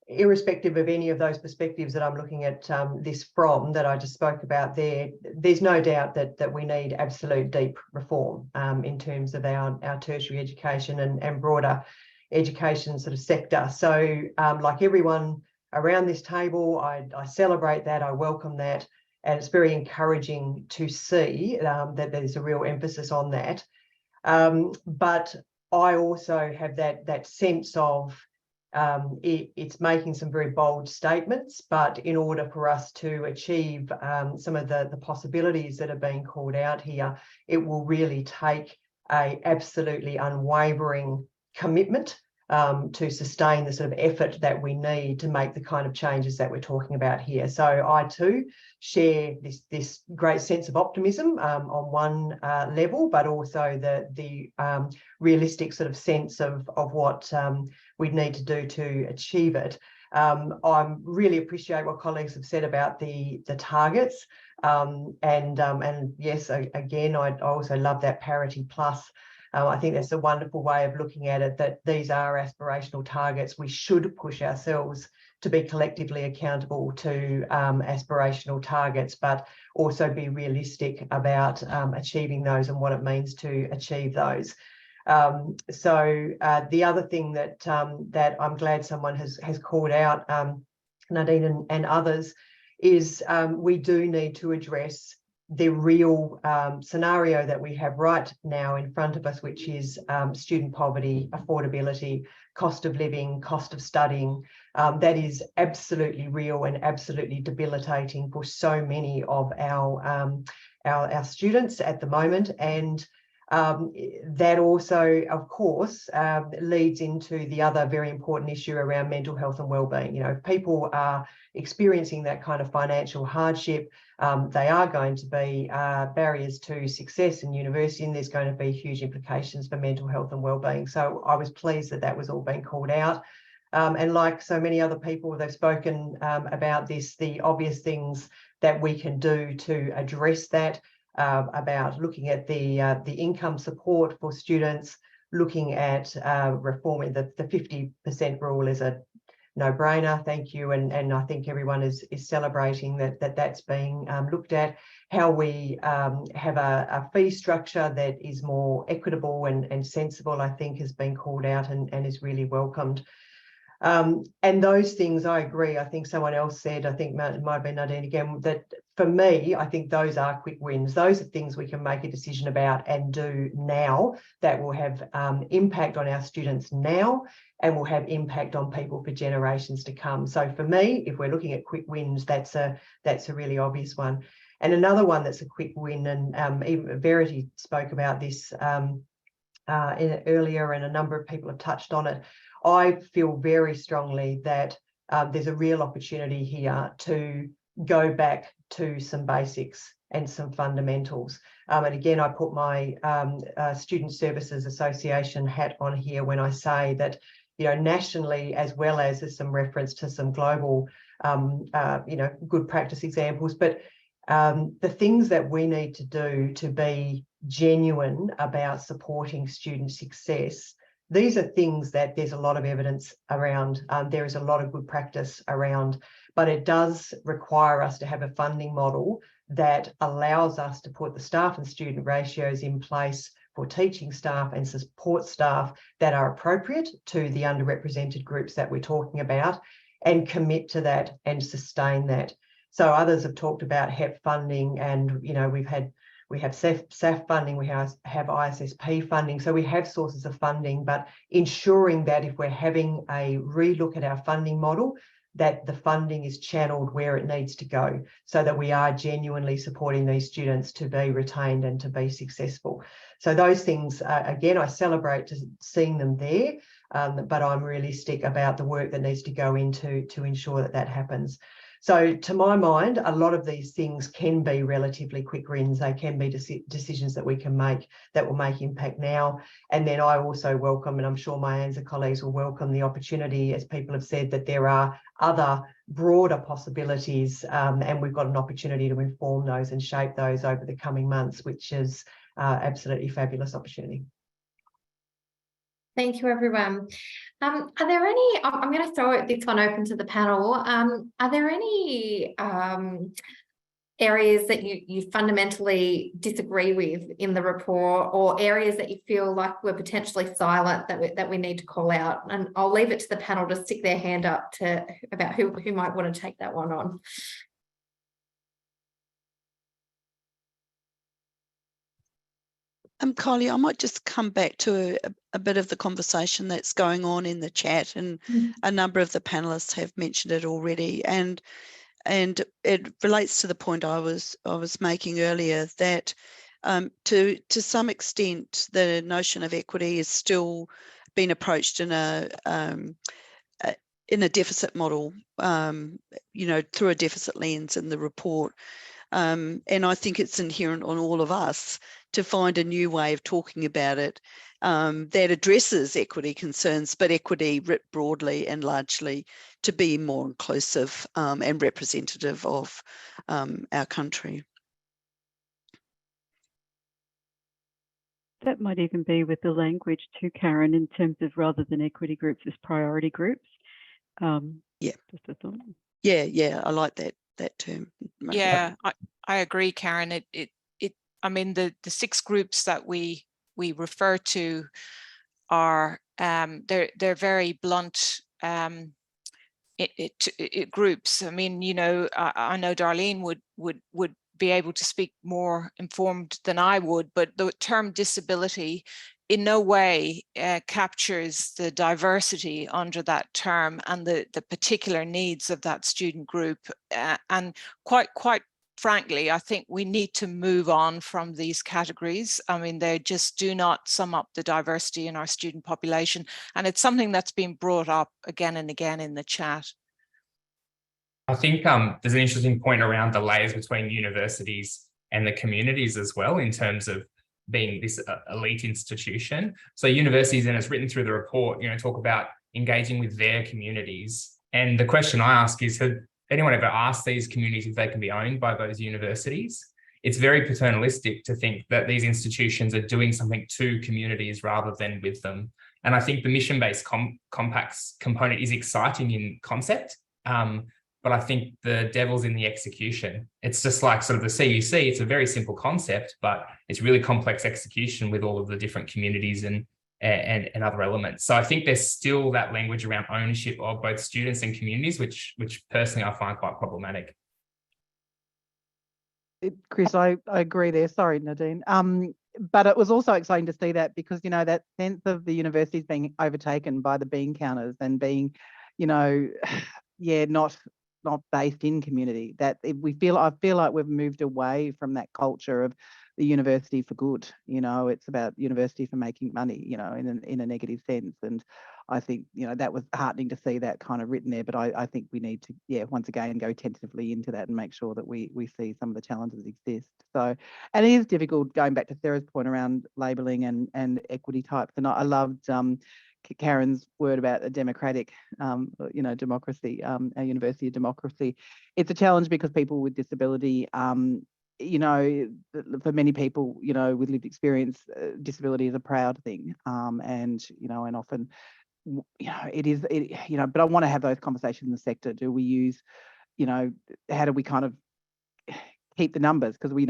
irrespective of any of those perspectives that I'm looking at this from that I just spoke about there's no doubt that we need absolute deep reform in terms of our tertiary education and broader education sort of sector. So like everyone around this table, I celebrate that, I welcome that, and it's very encouraging to see that there's a real emphasis on that. But I also have that sense of it's making some very bold statements, but in order for us to achieve some of the possibilities that are being called out here, it will really take a absolutely unwavering commitment to sustain the sort of effort that we need to make the kind of changes that we're talking about here. So I too share this great sense of optimism on one level, but also the realistic sort of sense of what we need to do to achieve it. I really appreciate what colleagues have said about the targets, and yes, again, I also love that parity plus. I think that's a wonderful way of looking at it, that these are aspirational targets. We should push ourselves to be collectively accountable to aspirational targets, but also be realistic about achieving those and what it means to achieve those. So the other thing that I'm glad someone has called out, Nadine and others, is we do need to address the real scenario that we have right now in front of us, which is student poverty, affordability, cost of living, cost of studying. That is absolutely real and absolutely debilitating for so many of our students at the moment. And that also, of course, leads into the other very important issue around mental health and wellbeing. You know, if people are experiencing that kind of financial hardship, they are going to be barriers to success in university, and there's going to be huge implications for mental health and wellbeing. So I was pleased that that was all being called out. And like so many other people, they've spoken about this, the obvious things that we can do to address that. About looking at the income support for students, looking at reforming the 50% rule is a no-brainer. Thank you, and I think everyone is celebrating that's being looked at. How we have a fee structure that is more equitable and sensible, I think, has been called out and is really welcomed. And those things, I agree. I think someone else said, I think it might have been Nadine again, that for me, I think those are quick wins. Those are things we can make a decision about and do now that will have impact on our students now and will have impact on people for generations to come. So for me, if we're looking at quick wins, that's a really obvious one. And another one that's a quick win, and even Verity spoke about this earlier, and a number of people have touched on it. I feel very strongly that there's a real opportunity here to go back to some basics and some fundamentals. And again, I put my Student Services Association hat on here when I say that, you know, nationally, as well as there's some reference to some global, you know, good practice examples, but the things that we need to do to be genuine about supporting student success, these are things that there's a lot of evidence around. There is a lot of good practice around, but it does require us to have a funding model that allows us to put the staff and student ratios in place for teaching staff and support staff that are appropriate to the underrepresented groups that we're talking about, and commit to that and sustain that. So others have talked about HEP funding, and we have SAF funding, we have ISSP funding, so we have sources of funding, but ensuring that if we're having a relook at our funding model, that the funding is channeled where it needs to go, so that we are genuinely supporting these students to be retained and to be successful. So those things, again, I celebrate seeing them there, but I'm realistic about the work that needs to go into to ensure that that happens. So to my mind, a lot of these things can be relatively quick wins. They can be decisions that we can make that will make impact now. And then I also welcome, and I'm sure my ANZA colleagues will welcome, the opportunity, as people have said, that there are other broader possibilities, and we've got an opportunity to inform those and shape those over the coming months, which is absolutely fabulous opportunity. Thank you, everyone. Are there any, I'm going to throw this one open to the panel. Are there any areas that you fundamentally disagree with in the report, or areas that you feel like we're potentially silent that we need to call out? And I'll leave it to the panel to stick their hand up about who might want to take that one on. Kylie, I might just come back to a bit of the conversation that's going on in the chat, and a number of the panelists have mentioned it already, and it relates to the point I was making earlier, that to some extent the notion of equity is still being approached in a deficit model, through a deficit lens in the report. And I think it's inherent on all of us to find a new way of talking about it that addresses equity concerns, but equity writ broadly and largely to be more inclusive and representative of our country. That might even be with the language too, Karen, in terms of rather than equity groups as priority groups. Yeah. Just a thought. Yeah, I like that term. Yeah, I agree, Karen. I mean, the 6 groups that we refer to are they're very blunt groups. I mean, I know Darlene would be able to speak more informed than I would, but the term disability in no way captures the diversity under that term and the particular needs of that student group. And quite frankly, I think we need to move on from these categories. I mean, they just do not sum up the diversity in our student population. And it's something that's been brought up again and again in the chat. I think there's an interesting point around the layers between universities and the communities as well, in terms of being this elite institution. So universities, and it's written through the report, talk about engaging with their communities. And the question I ask is, have anyone ever asked these communities if they can be owned by those universities? It's very paternalistic to think that these institutions are doing something to communities rather than with them. And I think the mission-based compacts component is exciting in concept, but I think the devil's in the execution. It's just like sort of the CUC, it's a very simple concept, but it's really complex execution with all of the different communities and other elements. So I think there's still that language around ownership of both students and communities, which personally I find quite problematic. Chris, I agree there. Sorry, Nadine. But it was also exciting to see that, because, that sense of the universities being overtaken by the bean counters and being, not based in community, that I feel like we've moved away from that culture of the university for good. It's about university for making money, in a negative sense. And I think, that was heartening to see that kind of written there. But I think we need to, once again, go tentatively into that and make sure that we see some of the challenges that exist. So, and it is difficult, going back to Sarah's point around labelling and equity types. And I loved Karen's word about a democratic, democracy, a university of democracy. It's a challenge because people with disability, for many people, with lived experience, disability is a proud thing, and often, it is, but I want to have those conversations in the sector. Do we use, how do we kind of keep the numbers, because we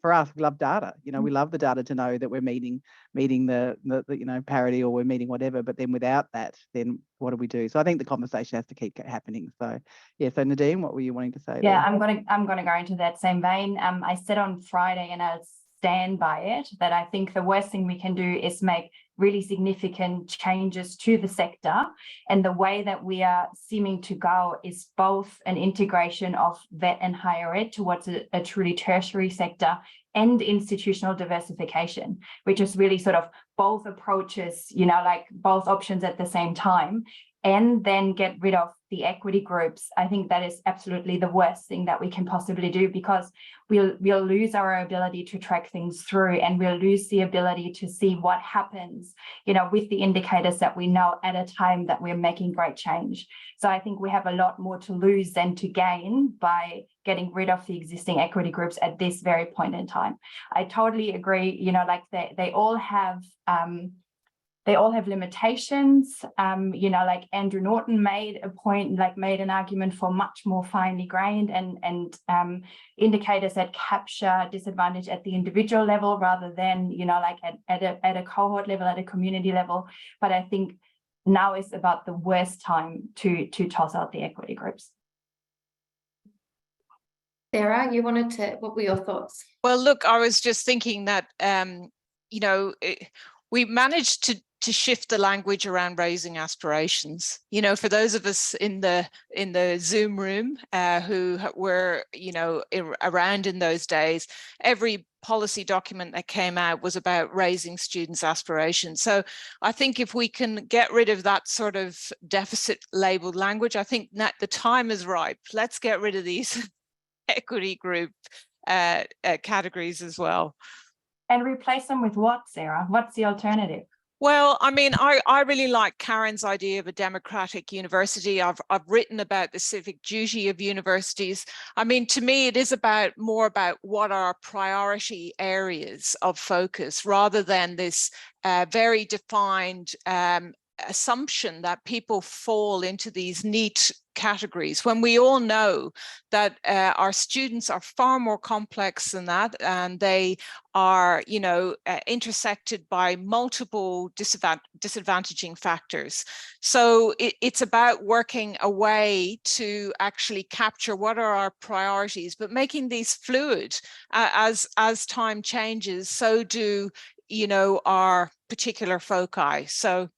for us, we love data. We love the data to know that we're meeting the parity, or we're meeting whatever. But then without that, then what do we do? So I think the conversation has to keep happening. So yeah. So Nadine, what were you wanting to say? Yeah, there? I'm gonna go into that same vein. I said on Friday, and I'll stand by it, that I think the worst thing we can do is make really significant changes to the sector. And the way that we are seeming to go is both an integration of vet and higher ed towards a truly tertiary sector, and institutional diversification, which is really sort of both approaches, like both options at the same time, and then get rid of the equity groups. I think that is absolutely the worst thing that we can possibly do, because we'll lose our ability to track things through, and we'll lose the ability to see what happens, with the indicators that we know at a time that we're making great change. So I think we have a lot more to lose than to gain by getting rid of the existing equity groups at this very point in time. I totally agree, like they all have limitations. Like Andrew Norton made an argument for much more finely grained and indicators that capture disadvantage at the individual level, rather than, like at a cohort level, at a community level. But I think now is about the worst time to toss out the equity groups. Sarah, what were your thoughts? Well, look, I was just thinking that, we managed to shift the language around raising aspirations. For those of us in the Zoom room who were, around in those days, every policy document that came out was about raising students' aspirations. So I think if we can get rid of that sort of deficit labeled language, I think that the time is ripe. Let's get rid of these equity group categories as well. And replace them with what, Sarah? What's the alternative? Well, I mean, I really like Karen's idea of a democratic university. I've written about the civic duty of universities. I mean, to me, it is more about what are priority areas of focus, rather than this very defined assumption that people fall into these neat categories, when we all know that our students are far more complex than that, and they are, intersected by multiple disadvantaging factors. So it's about working a way to actually capture what are our priorities, but making these fluid as time changes. So do our particular foci. So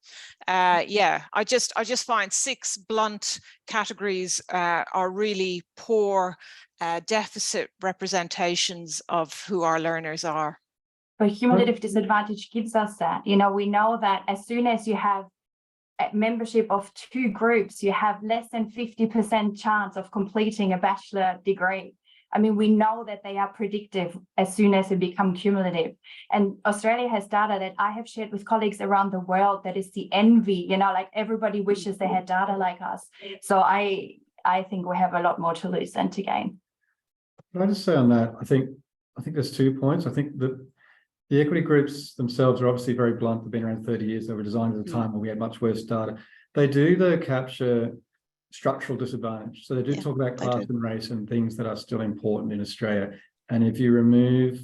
I just find 6 blunt categories are really poor deficit representations of who our learners are. But cumulative disadvantage gives us that. We know that as soon as you have a membership of 2 groups, you have less than 50% chance of completing a bachelor degree. I mean, we know that they are predictive as soon as they become cumulative. And Australia has data that I have shared with colleagues around the world that is the envy, like everybody wishes they had data like us. So I think we have a lot more to lose than to gain. Can I just say on that, I think there's 2 points. I think that the equity groups themselves are obviously very blunt. They've been around 30 years. They were designed at a time when we had much worse data. They do, though, capture structural disadvantage. So they do talk about class and race and things that are still important in Australia. And if you remove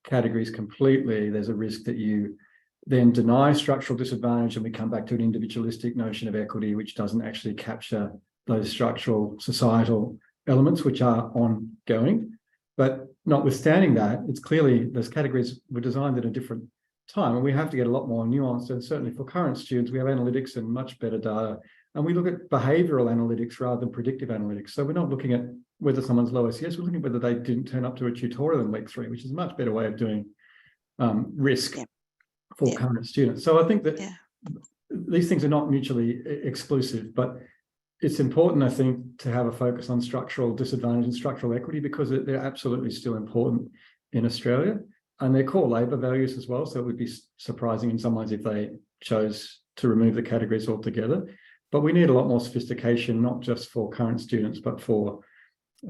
categories completely, there's a risk that you then deny structural disadvantage, and we come back to an individualistic notion of equity, which doesn't actually capture those structural societal elements, which are ongoing. But notwithstanding that, it's clearly those categories were designed at a different time, and we have to get a lot more nuanced. And certainly for current students, we have analytics and much better data. And we look at behavioural analytics rather than predictive analytics. So we're not looking at whether someone's low SES, we're looking at whether they didn't turn up to a tutorial in week 3, which is a much better way of doing risk for current students. So I think that these things are not mutually exclusive, but it's important, I think, to have a focus on structural disadvantage and structural equity, because they're absolutely still important in Australia, and they're core labour values as well. So it would be surprising in some ways if they chose to remove the categories altogether. But we need a lot more sophistication, not just for current students, but for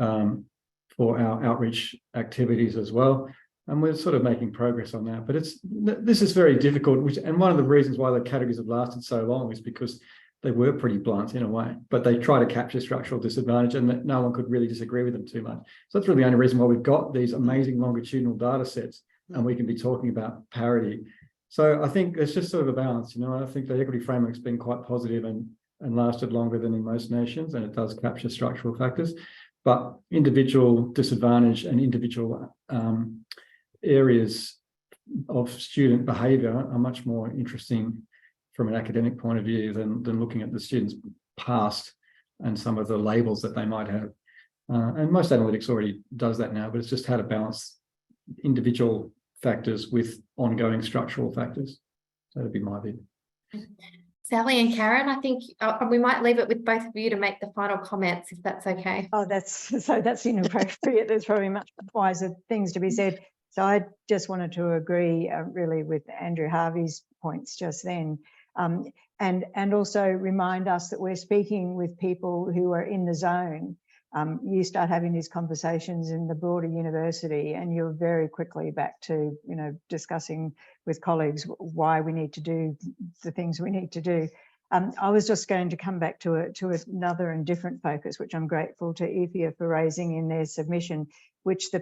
our outreach activities as well. And we're sort of making progress on that. But this is very difficult. And one of the reasons why the categories have lasted so long is because they were pretty blunt in a way, but they try to capture structural disadvantage, and that no one could really disagree with them too much. So that's really the only reason why we've got these amazing longitudinal data sets, and we can be talking about parity. So I think it's just sort of a balance, I think the equity framework's been quite positive and lasted longer than in most nations, and it does capture structural factors, but individual disadvantage and individual areas of student behaviour are much more interesting from an academic point of view than looking at the students' past and some of the labels that they might have. And most analytics already does that now, but it's just how to balance individual factors with ongoing structural factors. So that'd be my view. Sally and Karen, I think we might leave it with both of you to make the final comments, if that's okay. Oh, that's inappropriate. There's probably much wiser things to be said. So I just wanted to agree really with Andrew Harvey's points just then. And also remind us that we're speaking with people who are in the zone. You start having these conversations in the broader university, and you're very quickly back to, discussing with colleagues why we need to do the things we need to do. I was just going to come back to another and different focus, which I'm grateful to EPHEA for raising in their submission, which the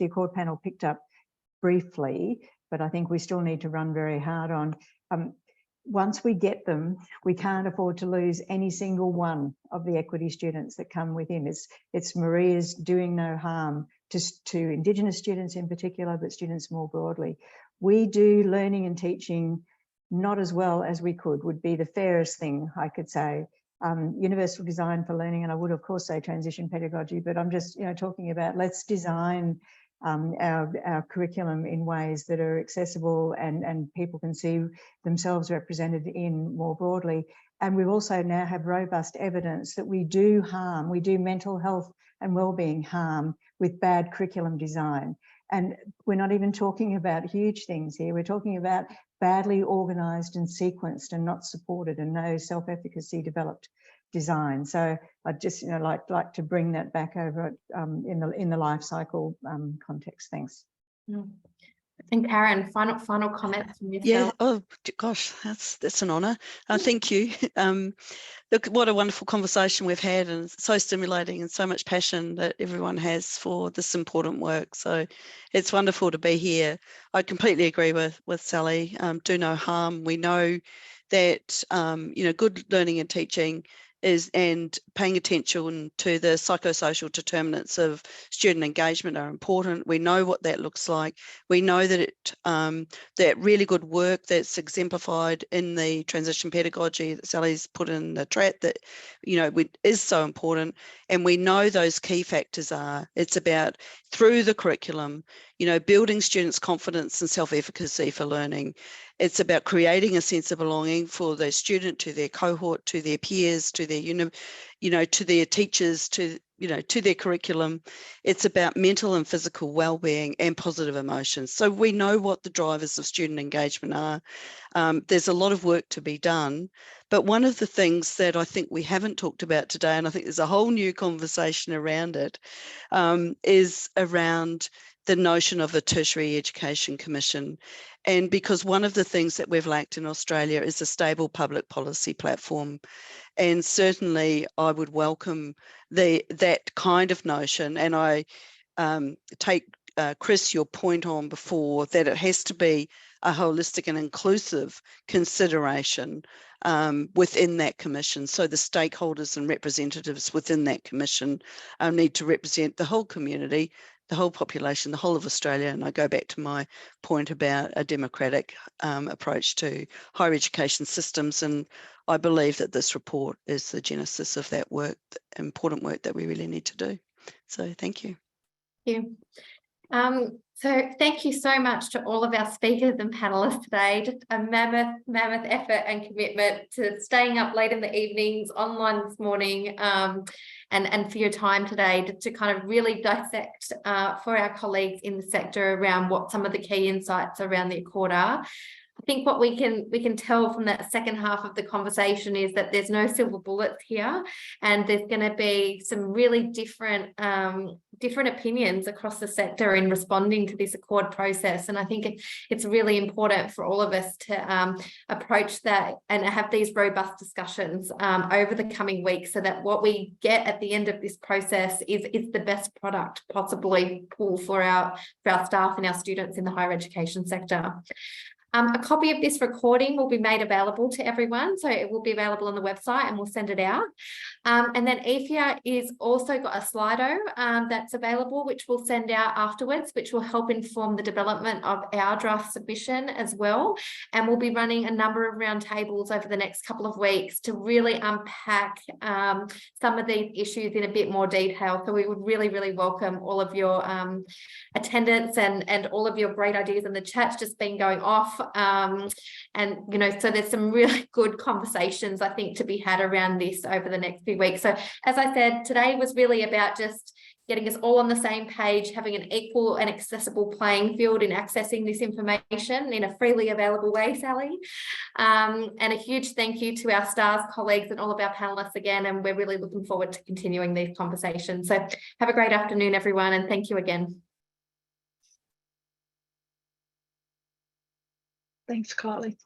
Accord panel picked up briefly, but I think we still need to run very hard on. Once we get them, we can't afford to lose any single one of the equity students that come within. It's Maria's doing no harm to Indigenous students in particular, but students more broadly. We do learning and teaching not as well as we could, would be the fairest thing I could say. Universal design for learning, and I would of course say transition pedagogy, but I'm just talking about let's design our curriculum in ways that are accessible and people can see themselves represented in more broadly. And we also now have robust evidence that we do mental health and wellbeing harm with bad curriculum design. And we're not even talking about huge things here. We're talking about badly organised and sequenced and not supported and no self-efficacy developed design. So I'd just like to bring that back over in the life cycle context. Thanks. I think Karen, final comments from yourself. Yeah. Oh gosh, that's an honour. Thank you. Look, what a wonderful conversation we've had, and so stimulating, and so much passion that everyone has for this important work. So it's wonderful to be here. I completely agree with Sally. Do no harm. We know that good learning and teaching and paying attention to the psychosocial determinants of student engagement are important. We know what that looks like. We know that that really good work that's exemplified in the transition pedagogy that Sally's put in the chat that is so important. And we know those key factors are, it's about through the curriculum, building students' confidence and self-efficacy for learning. It's about creating a sense of belonging for the student, to their cohort, to their peers, to their to their teachers, to their curriculum. It's about mental and physical well-being and positive emotions. So we know what the drivers of student engagement are. There's a lot of work to be done, but one of the things that I think we haven't talked about today, and I think there's a whole new conversation around it, is around the notion of a tertiary education commission. And because one of the things that we've lacked in Australia is a stable public policy platform. And certainly I would welcome that kind of notion. And I take, Chris, your point on before, that it has to be a holistic and inclusive consideration within that commission. So the stakeholders and representatives within that commission need to represent the whole community, the whole population, the whole of Australia. And I go back to my point about a democratic approach to higher education systems. And I believe that this report is the genesis of that work, important work that we really need to do. So thank you. Thank you. So thank you so much to all of our speakers and panelists today. Just a mammoth effort and commitment to staying up late in the evenings, online this morning, and for your time today to kind of really dissect for our colleagues in the sector around what some of the key insights around the Accord are. I think what we can tell from that second half of the conversation is that there's no silver bullets here, and there's going to be some really different opinions across the sector in responding to this accord process. And I think it's really important for all of us to approach that and have these robust discussions over the coming weeks, so that what we get at the end of this process is the best product possibly for our staff and our students in the higher education sector. A copy of this recording will be made available to everyone, so it will be available on the website and we'll send it out. And then EPHEA is also got a Slido that's available, which we'll send out afterwards, which will help inform the development of our draft submission as well. And we'll be running a number of roundtables over the next couple of weeks to really unpack some of these issues in a bit more detail. So we would really, really welcome all of your attendance and all of your great ideas, and the chat's just been going off. And you know, so there's some really good conversations I think to be had around this over the next few weeks. So as I said, today was really about just getting us all on the same page, having an equal and accessible playing field in accessing this information in a freely available way, Sally. And a huge thank you to our STARS colleagues and all of our panelists again, and we're really looking forward to continuing these conversations. So have a great afternoon, everyone, and thank you again. Thanks, Kylie.